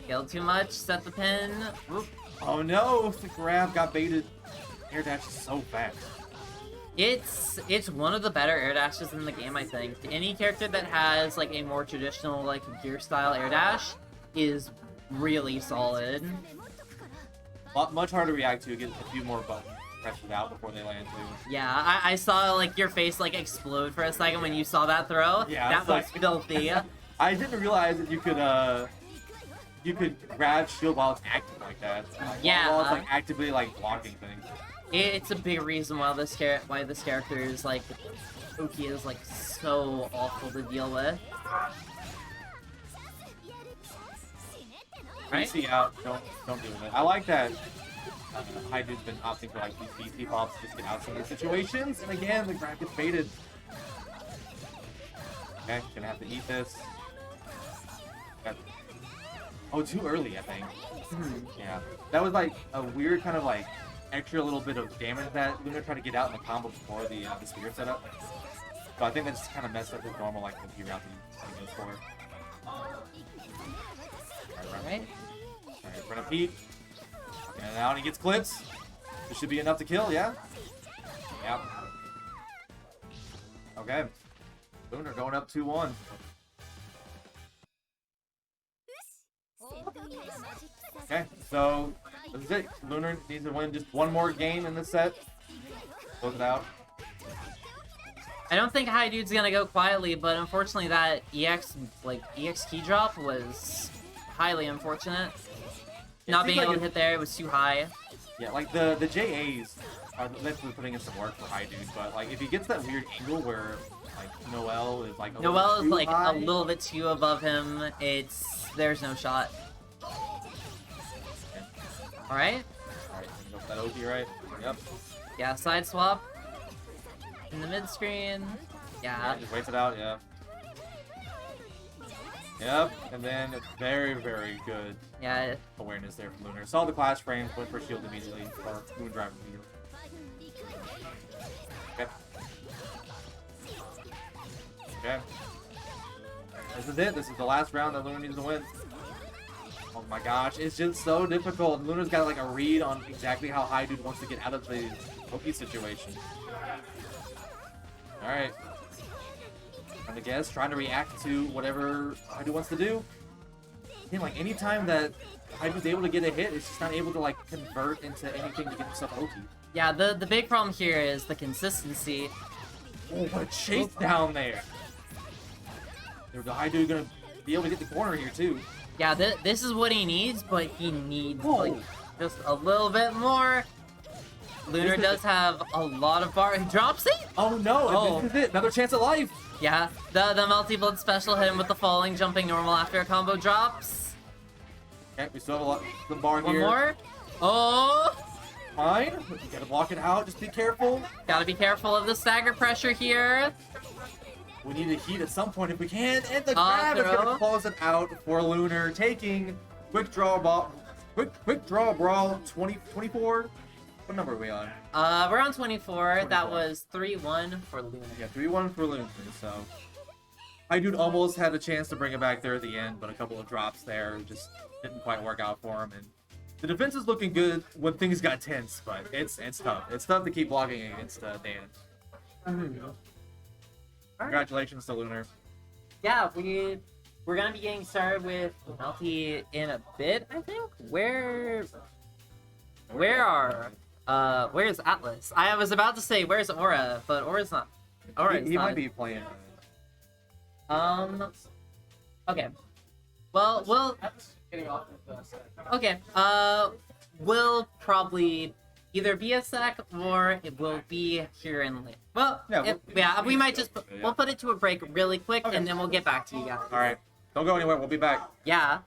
Scaled too much. Set the pin. Oop. Oh no! The grab got baited. Air dash is so fast. It's one of the better air dashes in the game, I think. Any character that has like a more traditional like gear style air dash is really solid. Much harder to react to. Get a few more buttons pressed out before they land too. Yeah, I saw like your face like explode for a second when you saw that throw. Yeah, that was filthy. I didn't realize that you could grab shield while it's active like that. Yeah. While it's like actively like blocking things. It's a big reason why this character is like Oki is like so awful to deal with. Right? See out. Don't deal with it. I like that. Hidude's been opting for like these BT pops to just get out some of these situations, and again the grab gets baited. Okay, gonna have to eat this. Oh, too early, I think. Yeah, that was like a weird kind of like extra little bit of damage that Lunar tried to get out in the combo before the spear setup. So I think that just kind of messed up his normal like the P route that he goes for. Alright, run a peek. And now he gets clips. This should be enough to kill, yeah? Yep. Okay. Lunar going up 2-1. Okay, so this is it. Lunar needs to win just one more game in this set. Close it out. I don't think Hidude's gonna go quietly, but unfortunately that EX key drop was highly unfortunate. Not being able to hit there, it was too high. Yeah, like the JAs are definitely putting in some work for Hidude, but like if he gets that weird angle where like Noelle is like a little bit too above him, there's no shot. Alright. Alright, go for that OP, right? Yep. Yeah, side swap. In the mid screen. Yeah. Just waits it out, yeah. Yep, and then it's very, very good awareness there from Lunar. Saw the clash frames, went for shield immediately, or Moon Drive immediately. Okay. Okay. This is it. This is the last round that Lunar needs to win. Oh my gosh, it's just so difficult. Lunar's got like a read on exactly how Hidude wants to get out of the Loki situation. Alright. Trying to guess, trying to react to whatever Hidude wants to do. Again, like anytime that Hidude's able to get a hit, it's just not able to like convert into anything to get himself OP. Yeah, the big problem here is the consistency. Oh, what a chase down there! The Hidude gonna be able to get the corner here too. Yeah, this is what he needs, but he needs like just a little bit more. Lunar does have a lot of bar. He drops it? Oh no! This is it. Another chance at life. Yeah, the Melty Blood special hit him with the falling, jumping normal after a combo drops. Okay, we still have the bar here. One more. Oh! Fine. You gotta block it out. Just be careful. Gotta be careful of the stagger pressure here. We need to heat at some point if we can. And the grab is gonna close it out for Lunar, taking Quickdraw Brawl 24. What number are we on? We're on 24. That was 3-1 for Lunar. Yeah, 3-1 for Lunar. So Hidude almost had a chance to bring it back there at the end, but a couple of drops there just didn't quite work out for him. And the defense is looking good when things got tense, but it's tough. It's tough to keep blocking against Dan. Congratulations to Lunar. Yeah, we're gonna be getting started with Melty in a bit, I think. Where's Atlas? I was about to say where's Aura, but Aura's not. He might be playing. Okay. Well, okay. We'll probably either be a sec or it will be here in late. Well, we might just we'll put it to a break really quick and then we'll get back to you guys. All right, don't go anywhere. We'll be back. Yeah.